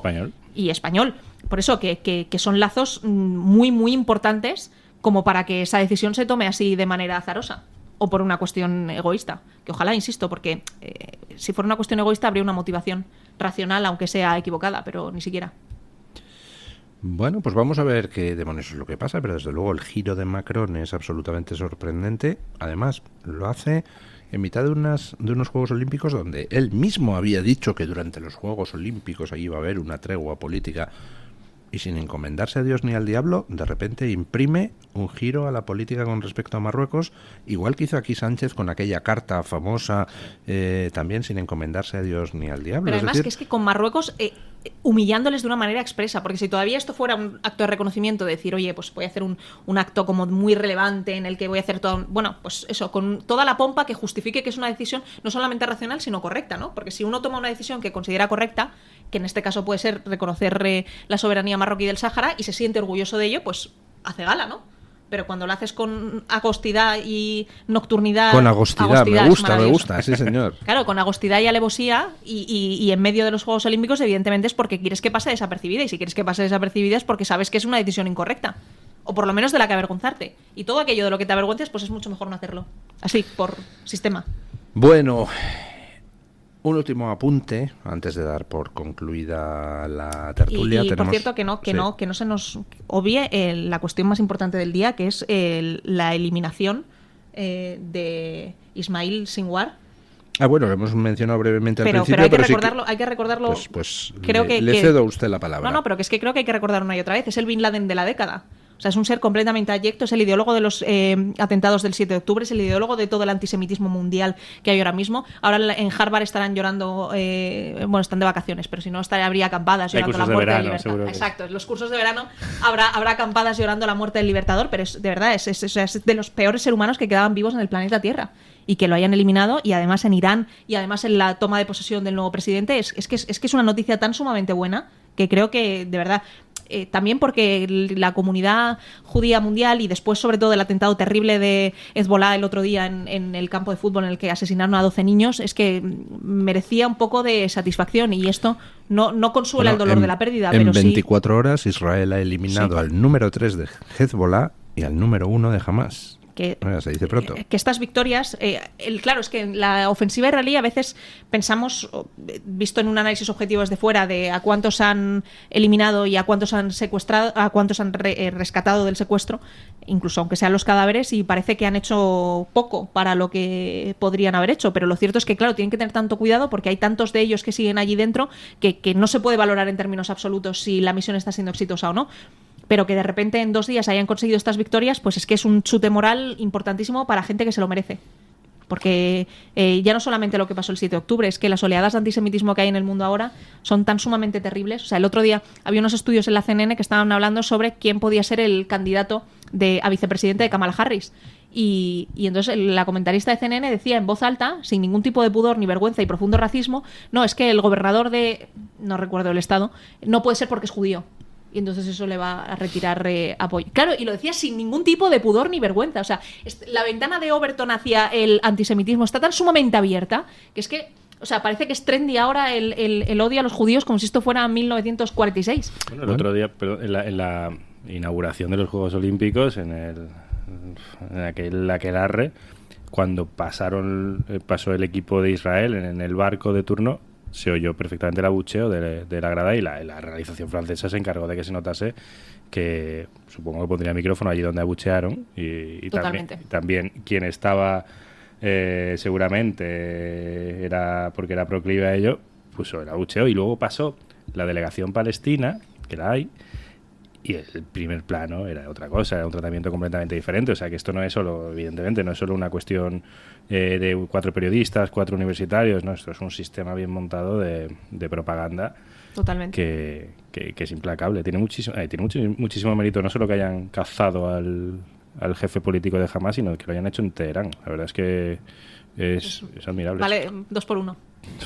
Y español. Por eso que son lazos muy, muy importantes como para que esa decisión se tome así de manera azarosa. O por una cuestión egoísta, que ojalá, insisto, porque si fuera una cuestión egoísta habría una motivación racional, aunque sea equivocada, pero ni siquiera. Bueno, pues vamos a ver qué demonios es lo que pasa, pero desde luego el giro de Macron es absolutamente sorprendente. Además, lo hace en mitad de unos Juegos Olímpicos donde él mismo había dicho que durante los Juegos Olímpicos ahí iba a haber una tregua política, y sin encomendarse a Dios ni al diablo, de repente imprime un giro a la política con respecto a Marruecos, igual que hizo aquí Sánchez con aquella carta famosa, también sin encomendarse a Dios ni al diablo. Pero además que es que con Marruecos humillándoles de una manera expresa, porque si todavía esto fuera un acto de reconocimiento, de decir, oye, pues voy a hacer un acto como muy relevante en el que voy a hacer todo, bueno, pues eso, con toda la pompa que justifique que es una decisión no solamente racional, sino correcta, ¿no? Porque si uno toma una decisión que considera correcta, que en este caso puede ser reconocer la soberanía marroquí del Sáhara y se siente orgulloso de ello, pues hace gala, ¿no? Pero cuando lo haces con agostidad y nocturnidad... Con agostidad, me gusta, sí señor. Claro, con agostidad y alevosía y en medio de los Juegos Olímpicos, evidentemente es porque quieres que pase desapercibida, y si quieres que pase desapercibida es porque sabes que es una decisión incorrecta, o por lo menos de la que avergonzarte. Y todo aquello de lo que te avergüences, pues es mucho mejor no hacerlo. Así, por sistema. Bueno... Un último apunte antes de dar por concluida la tertulia. Y por cierto, que no se nos obvie la cuestión más importante del día, que es la eliminación de Ismail Sinwar. Bueno, lo hemos mencionado brevemente al principio. Pero hay que recordarlo. Pues creo le cedo a usted la palabra. No, pero que es que creo que hay que recordar una y otra vez. Es el Bin Laden de la década. O sea, es un ser completamente abyecto, es el ideólogo de los atentados del 7 de octubre, es el ideólogo de todo el antisemitismo mundial que hay ahora mismo. Ahora en Harvard estarán llorando, bueno, están de vacaciones, pero si no habría acampadas llorando la muerte del Libertador. Exacto, en los cursos de verano habrá acampadas llorando la muerte del Libertador, pero de verdad es de los peores seres humanos que quedaban vivos en el planeta Tierra. Y que lo hayan eliminado, y además en Irán, y además en la toma de posesión del nuevo presidente, es que es una noticia tan sumamente buena que creo que, de verdad... también porque la comunidad judía mundial, y después sobre todo el atentado terrible de Hezbollah el otro día en el campo de fútbol en el que asesinaron a 12 niños, es que merecía un poco de satisfacción, y esto no consuela el dolor de la pérdida, pero sí... En 24 horas Israel ha eliminado al número 3 de Hezbollah y al número 1 de Hamas. Se dice pronto. Que estas victorias, claro, es que en la ofensiva israelí a veces pensamos, visto en un análisis objetivo desde fuera, de a cuántos han eliminado y a cuántos han secuestrado, a cuántos han rescatado del secuestro, incluso aunque sean los cadáveres, y parece que han hecho poco para lo que podrían haber hecho, pero lo cierto es que, claro, tienen que tener tanto cuidado porque hay tantos de ellos que siguen allí dentro que no se puede valorar en términos absolutos si la misión está siendo exitosa o no. Pero que de repente en 2 días hayan conseguido estas victorias, pues es que es un chute moral importantísimo para gente que se lo merece. Porque ya no solamente lo que pasó el 7 de octubre, es que las oleadas de antisemitismo que hay en el mundo ahora son tan sumamente terribles. O sea, el otro día había unos estudios en la CNN que estaban hablando sobre quién podía ser el candidato a vicepresidente de Kamala Harris. Y entonces la comentarista de CNN decía en voz alta, sin ningún tipo de pudor ni vergüenza y profundo racismo, no, es que el gobernador no recuerdo el estado, no puede ser porque es judío. Y entonces eso le va a retirar apoyo. Claro, y lo decía sin ningún tipo de pudor ni vergüenza. O sea, la ventana de Overton hacia el antisemitismo está tan sumamente abierta que es que, o sea, parece que es trendy ahora el odio a los judíos como si esto fuera 1946. Bueno, el otro día, en la inauguración de los Juegos Olímpicos, en aquel aquelarre, cuando pasó el equipo de Israel en el barco de turno, se oyó perfectamente el abucheo de la grada, y la realización francesa se encargó de que se notase, que supongo que pondría micrófono allí donde abuchearon, y también quien estaba seguramente era porque era proclive a ello, puso el abucheo, y luego pasó la delegación palestina, que la hay, y el primer plano era otra cosa, era un tratamiento completamente diferente. O sea que esto no es solo, evidentemente, no es solo una cuestión de 4 periodistas, 4 universitarios, no, esto es un sistema bien montado de propaganda. Totalmente. Que es implacable. Tiene muchísimo mérito, no solo que hayan cazado al jefe político de Hamas, sino que lo hayan hecho en Teherán. La verdad es que es admirable. Vale, 2 por 1.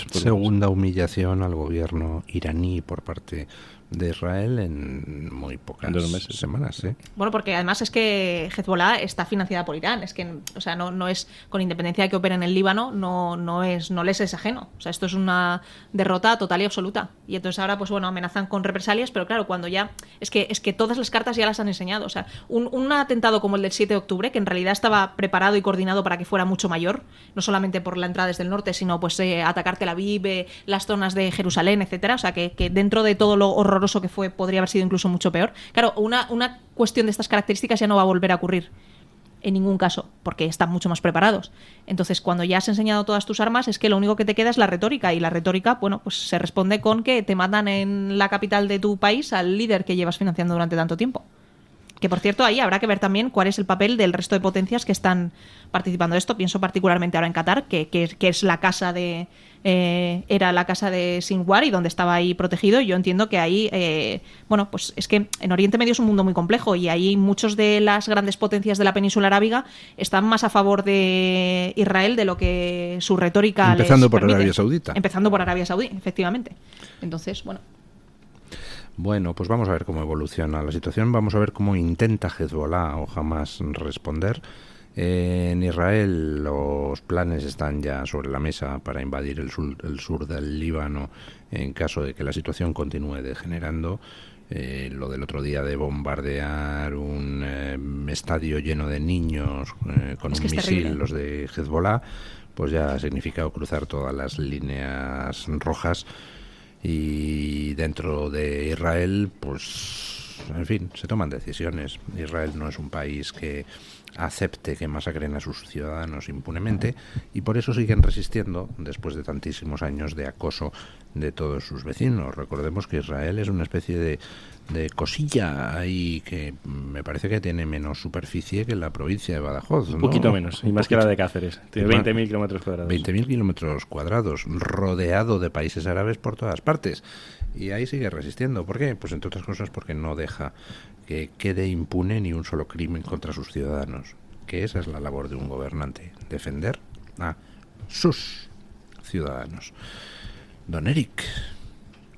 Segunda humillación al gobierno iraní por parte de Israel en muy pocas semanas. Bueno, porque además es que Hezbollah está financiada por Irán. Es que, o sea, no es, con independencia de que opera en el Líbano, no les es ajeno. O sea, esto es una derrota total y absoluta. Y entonces ahora, pues bueno, amenazan con represalias, pero claro, cuando ya es que todas las cartas ya las han enseñado. O sea, un atentado como el del 7 de octubre, que en realidad estaba preparado y coordinado para que fuera mucho mayor, no solamente por la entrada desde el norte, sino pues atacar Tel Aviv, las zonas de Jerusalén, etcétera. O sea, que dentro de todo lo horroroso que fue, podría haber sido incluso mucho peor. Claro, una cuestión de estas características ya no va a volver a ocurrir. en ningún caso, porque están mucho más preparados. Entonces, cuando ya has enseñado todas tus armas, es que lo único que te queda es la retórica, y la retórica, bueno, pues se responde con que te mandan en la capital de tu país al líder que llevas financiando durante tanto tiempo. Que, por cierto, ahí habrá que ver también cuál es el papel del resto de potencias que están participando de esto. Pienso particularmente ahora en Qatar, que es la casa de... era la casa de Sinwar y donde estaba ahí protegido. Yo entiendo que ahí, bueno, pues es que en Oriente Medio es un mundo muy complejo, y ahí muchos de las grandes potencias de la península arábiga están más a favor de Israel de lo que su retórica Empezando les por permite. Arabia Saudita. Empezando por Arabia Saudí, efectivamente. Entonces, bueno. Bueno, pues vamos a ver cómo evoluciona la situación, vamos a ver cómo intenta Hezbollah o Hamas responder. En Israel los planes están ya sobre la mesa para invadir el sur del Líbano en caso de que la situación continúe degenerando. Lo del otro día de bombardear un estadio lleno de niños con un misil, terrible. Los de Hezbollah, pues ya ha significado cruzar todas las líneas rojas. Y dentro de Israel, pues, en fin, se toman decisiones. Israel no es un país que acepte que masacren a sus ciudadanos impunemente, y por eso siguen resistiendo después de tantísimos años de acoso de todos sus vecinos. Recordemos que Israel es una especie de cosilla ahí que me parece que tiene menos superficie que la provincia de Badajoz, ¿no? Un poquito menos, y más que la de Cáceres. Tiene 20.000 kilómetros cuadrados. 20.000 kilómetros cuadrados, rodeado de países árabes por todas partes. Y ahí sigue resistiendo. ¿Por qué? Pues entre otras cosas porque no deja que quede impune ni un solo crimen contra sus ciudadanos. Que esa es la labor de un gobernante, defender a sus ciudadanos. Don Eric,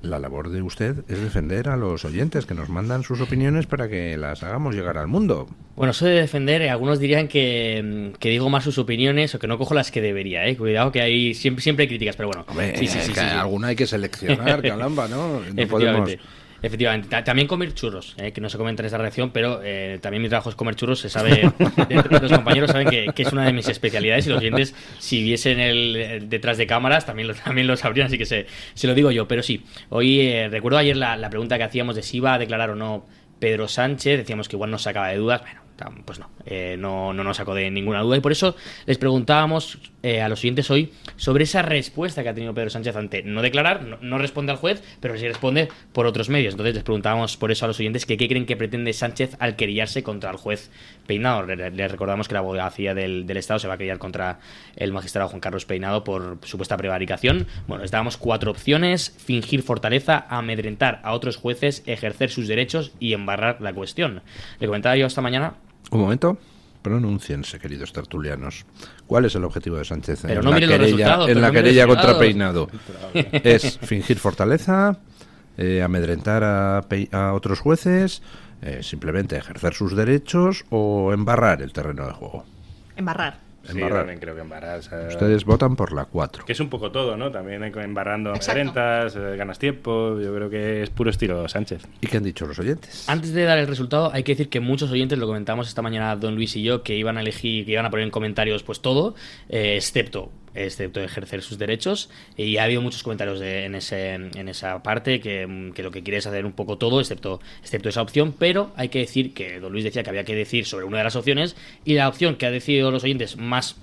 la labor de usted es defender a los oyentes que nos mandan sus opiniones para que las hagamos llegar al mundo. Bueno, eso de defender, algunos dirían que digo más sus opiniones o que no cojo las que debería, ¿eh? Cuidado que hay siempre hay críticas, pero bueno. Hombre, sí. Alguna hay que seleccionar, caramba, ¿no? No podemos... Efectivamente, también comer churros, que no se comenta en esta redacción, pero también mi trabajo es comer churros, se sabe, los compañeros saben que es una de mis especialidades, y los oyentes, si viesen el detrás de cámaras, también lo sabrían, así que se lo digo yo. Pero sí, hoy recuerdo ayer la pregunta que hacíamos de si iba a declarar o no Pedro Sánchez, decíamos que igual nos sacaba de dudas. Bueno, pues no nos sacó de ninguna duda, y por eso les preguntábamos a los oyentes hoy sobre esa respuesta que ha tenido Pedro Sánchez ante no declarar, no responde al juez, pero sí responde por otros medios. Entonces les preguntábamos por eso a los oyentes que qué creen que pretende Sánchez al querellarse contra el juez Peinado. Les recordamos que la abogacía del Estado se va a querellar contra el magistrado Juan Carlos Peinado por supuesta prevaricación. Bueno, les dábamos 4 opciones: fingir fortaleza, amedrentar a otros jueces, ejercer sus derechos y embarrar la cuestión. Le comentaba yo esta mañana. Un momento, pronúnciense, queridos tertulianos. ¿Cuál es el objetivo de Sánchez en la querella contra Peinado? ¿Es fingir fortaleza, amedrentar a otros jueces, simplemente ejercer sus derechos o embarrar el terreno de juego? Embarrar. Sí, también creo que embarrar. O sea, ustedes votan por la 4. Que es un poco todo, ¿no? También embarrando rentas, ganas tiempo. Yo creo que es puro estilo Sánchez. ¿Y qué han dicho los oyentes? Antes de dar el resultado, hay que decir que muchos oyentes, lo comentamos esta mañana Don Luis y yo, que iban a elegir, que iban a poner en comentarios pues todo, excepto ejercer sus derechos, y ha habido muchos comentarios en esa parte que lo que quiere es hacer un poco todo excepto esa opción, pero hay que decir que Don Luis decía que había que decir sobre una de las opciones, y la opción que ha decidido los oyentes más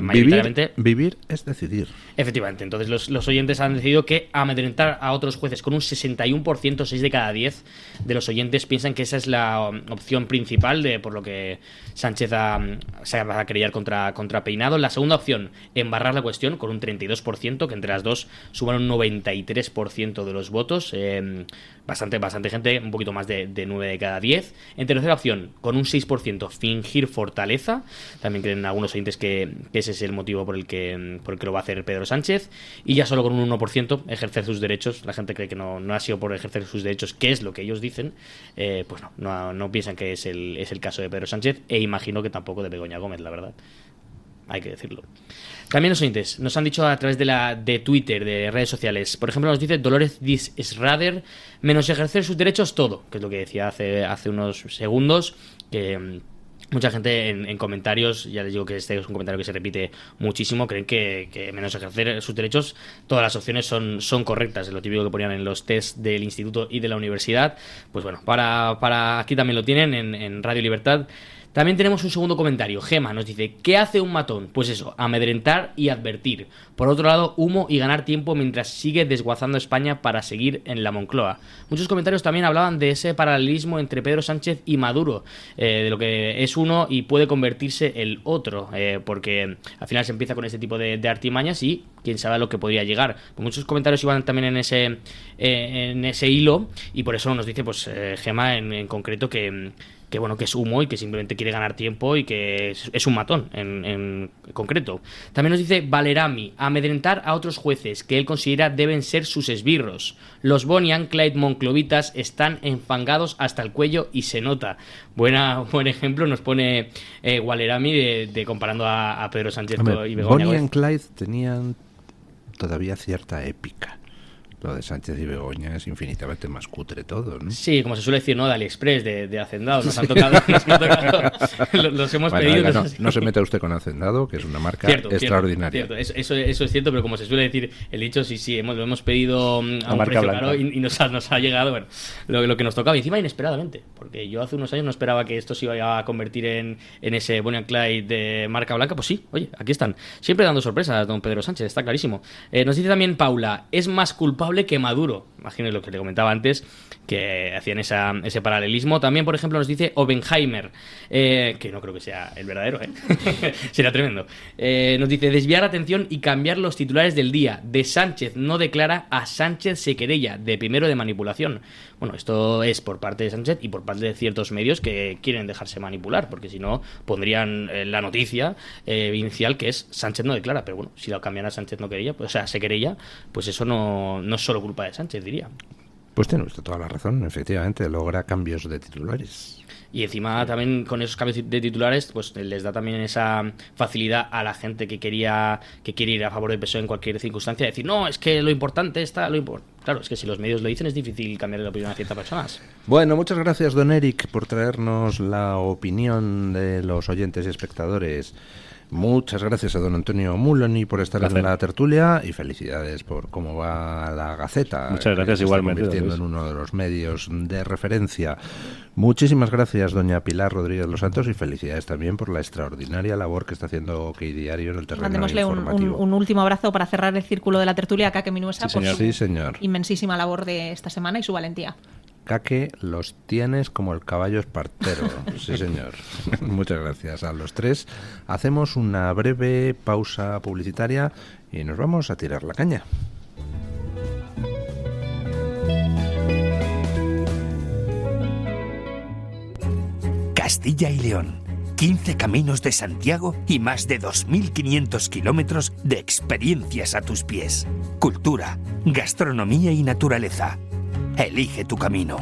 mayoritariamente... Vivir es decidir. Efectivamente, entonces los oyentes han decidido que amedrentar a otros jueces, con un 61%, 6 de cada 10 de los oyentes piensan que esa es la opción principal por lo que Sánchez se va a querellar contra Peinado. La segunda opción, embarrar la cuestión, con un 32%, que entre las dos suman un 93% de los votos, bastante gente, un poquito más de 9 de cada 10. En tercera opción, con un 6%, fingir fortaleza. También creen algunos oyentes que ese es el motivo por el que lo va a hacer Pedro Sánchez. Y ya solo con un 1%, ejercer sus derechos. La gente cree que no ha sido por ejercer sus derechos, que es lo que ellos dicen. Pues no piensan que es el caso de Pedro Sánchez, e imagino que tampoco de Begoña Gómez, la verdad. Hay que decirlo. También los oyentes nos han dicho a través de Twitter, de redes sociales. Por ejemplo, nos dice Dolores Disrader, menos ejercer sus derechos todo, que es lo que decía hace unos segundos, que mucha gente en comentarios, ya les digo que este es un comentario que se repite muchísimo, creen que menos ejercer sus derechos, todas las opciones son correctas. Es lo típico que ponían en los test del instituto y de la universidad. Pues bueno, para aquí también lo tienen en Radio Libertad. También tenemos un segundo comentario. Gema nos dice: ¿qué hace un matón? Pues eso, amedrentar y advertir. Por otro lado, humo y ganar tiempo mientras sigue desguazando España para seguir en la Moncloa. Muchos comentarios también hablaban de ese paralelismo entre Pedro Sánchez y Maduro, de lo que es uno y puede convertirse el otro, porque al final se empieza con este tipo de artimañas y quién sabe a lo que podría llegar. Pues muchos comentarios iban también en ese hilo, y por eso nos dice pues Gema en concreto que bueno, que es humo y que simplemente quiere ganar tiempo y que es un matón en concreto. También nos dice Valerami: amedrentar a otros jueces que él considera deben ser sus esbirros. Los Bonnie and Clyde monclovitas están enfangados hasta el cuello y se nota. Buen ejemplo nos pone Valerami de comparando a Pedro Sánchez y Begoña. Bonnie and Clyde tenían todavía cierta épica. Lo de Sánchez y Begoña es infinitamente más cutre todo, ¿no? Sí, como se suele decir, ¿no? De AliExpress, de Hacendado. Nos han tocado, los hemos pedido. Oiga, no se meta usted con Hacendado, que es una marca extraordinaria. Cierto. Eso es cierto, pero como se suele decir, el dicho, sí, lo hemos pedido a un precio caro y nos ha llegado, bueno, lo que nos tocaba, y encima inesperadamente, porque yo hace unos años no esperaba que esto se iba a convertir en ese Bonnie and Clyde de marca blanca. Pues sí, oye, aquí están. Siempre dando sorpresas, don Pedro Sánchez, está clarísimo. Nos dice también Paula: es más culpable que Maduro. Imagínense lo que le comentaba antes, que hacían ese paralelismo. También, por ejemplo, nos dice Oppenheimer, que no creo que sea el verdadero, sería tremendo. Nos dice: desviar la atención y cambiar los titulares del día. De Sánchez no declara, a Sánchez se querella. De primero de manipulación. Bueno, esto es por parte de Sánchez y por parte de ciertos medios que quieren dejarse manipular, porque si no pondrían la noticia inicial, que es Sánchez no declara. Pero bueno, si lo cambian a Sánchez no querella, pues, o sea, se querella, pues eso no es solo culpa de Sánchez, diría. Pues tiene usted toda la razón, efectivamente, logra cambios de titulares. Y encima también con esos cambios de titulares pues les da también esa facilidad a la gente que quiere ir a favor del PSOE en cualquier circunstancia, decir: no, es que lo importante está Claro, es que si los medios lo dicen es difícil cambiar la opinión a ciertas personas. Bueno, muchas gracias, don Eric, por traernos la opinión de los oyentes y espectadores. Muchas gracias a don Antonio Muloni por estar en la tertulia, y felicidades por cómo va la Gaceta. Muchas gracias, igualmente. Se está convirtiendo en uno de los medios de referencia. Muchísimas gracias, doña Pilar Rodríguez Los Santos, y felicidades también por la extraordinaria labor que está haciendo OK Diario en el terreno Mandémosle informativo. un último abrazo para cerrar el círculo de la tertulia a Kake Minuesa por su señor. inmensísima labor de esta semana y su valentía. Kake, los tienes como el caballo espartero. Sí, señor. Muchas gracias a los tres. Hacemos una breve pausa publicitaria y nos vamos a tirar la caña. Castilla y León. 15 caminos de Santiago y más de 2.500 kilómetros de experiencias a tus pies. Cultura, gastronomía y naturaleza. Elige tu camino.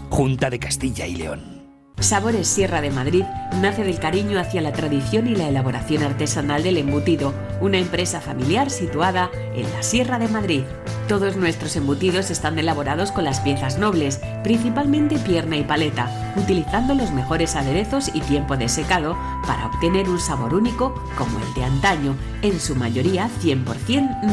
Junta de Castilla y León. Sabores Sierra de Madrid nace del cariño hacia la tradición y la elaboración artesanal del embutido, una empresa familiar situada en la Sierra de Madrid. Todos nuestros embutidos están elaborados con las piezas nobles, principalmente pierna y paleta, utilizando los mejores aderezos y tiempo de secado para obtener un sabor único como el de antaño, en su mayoría 100% natural.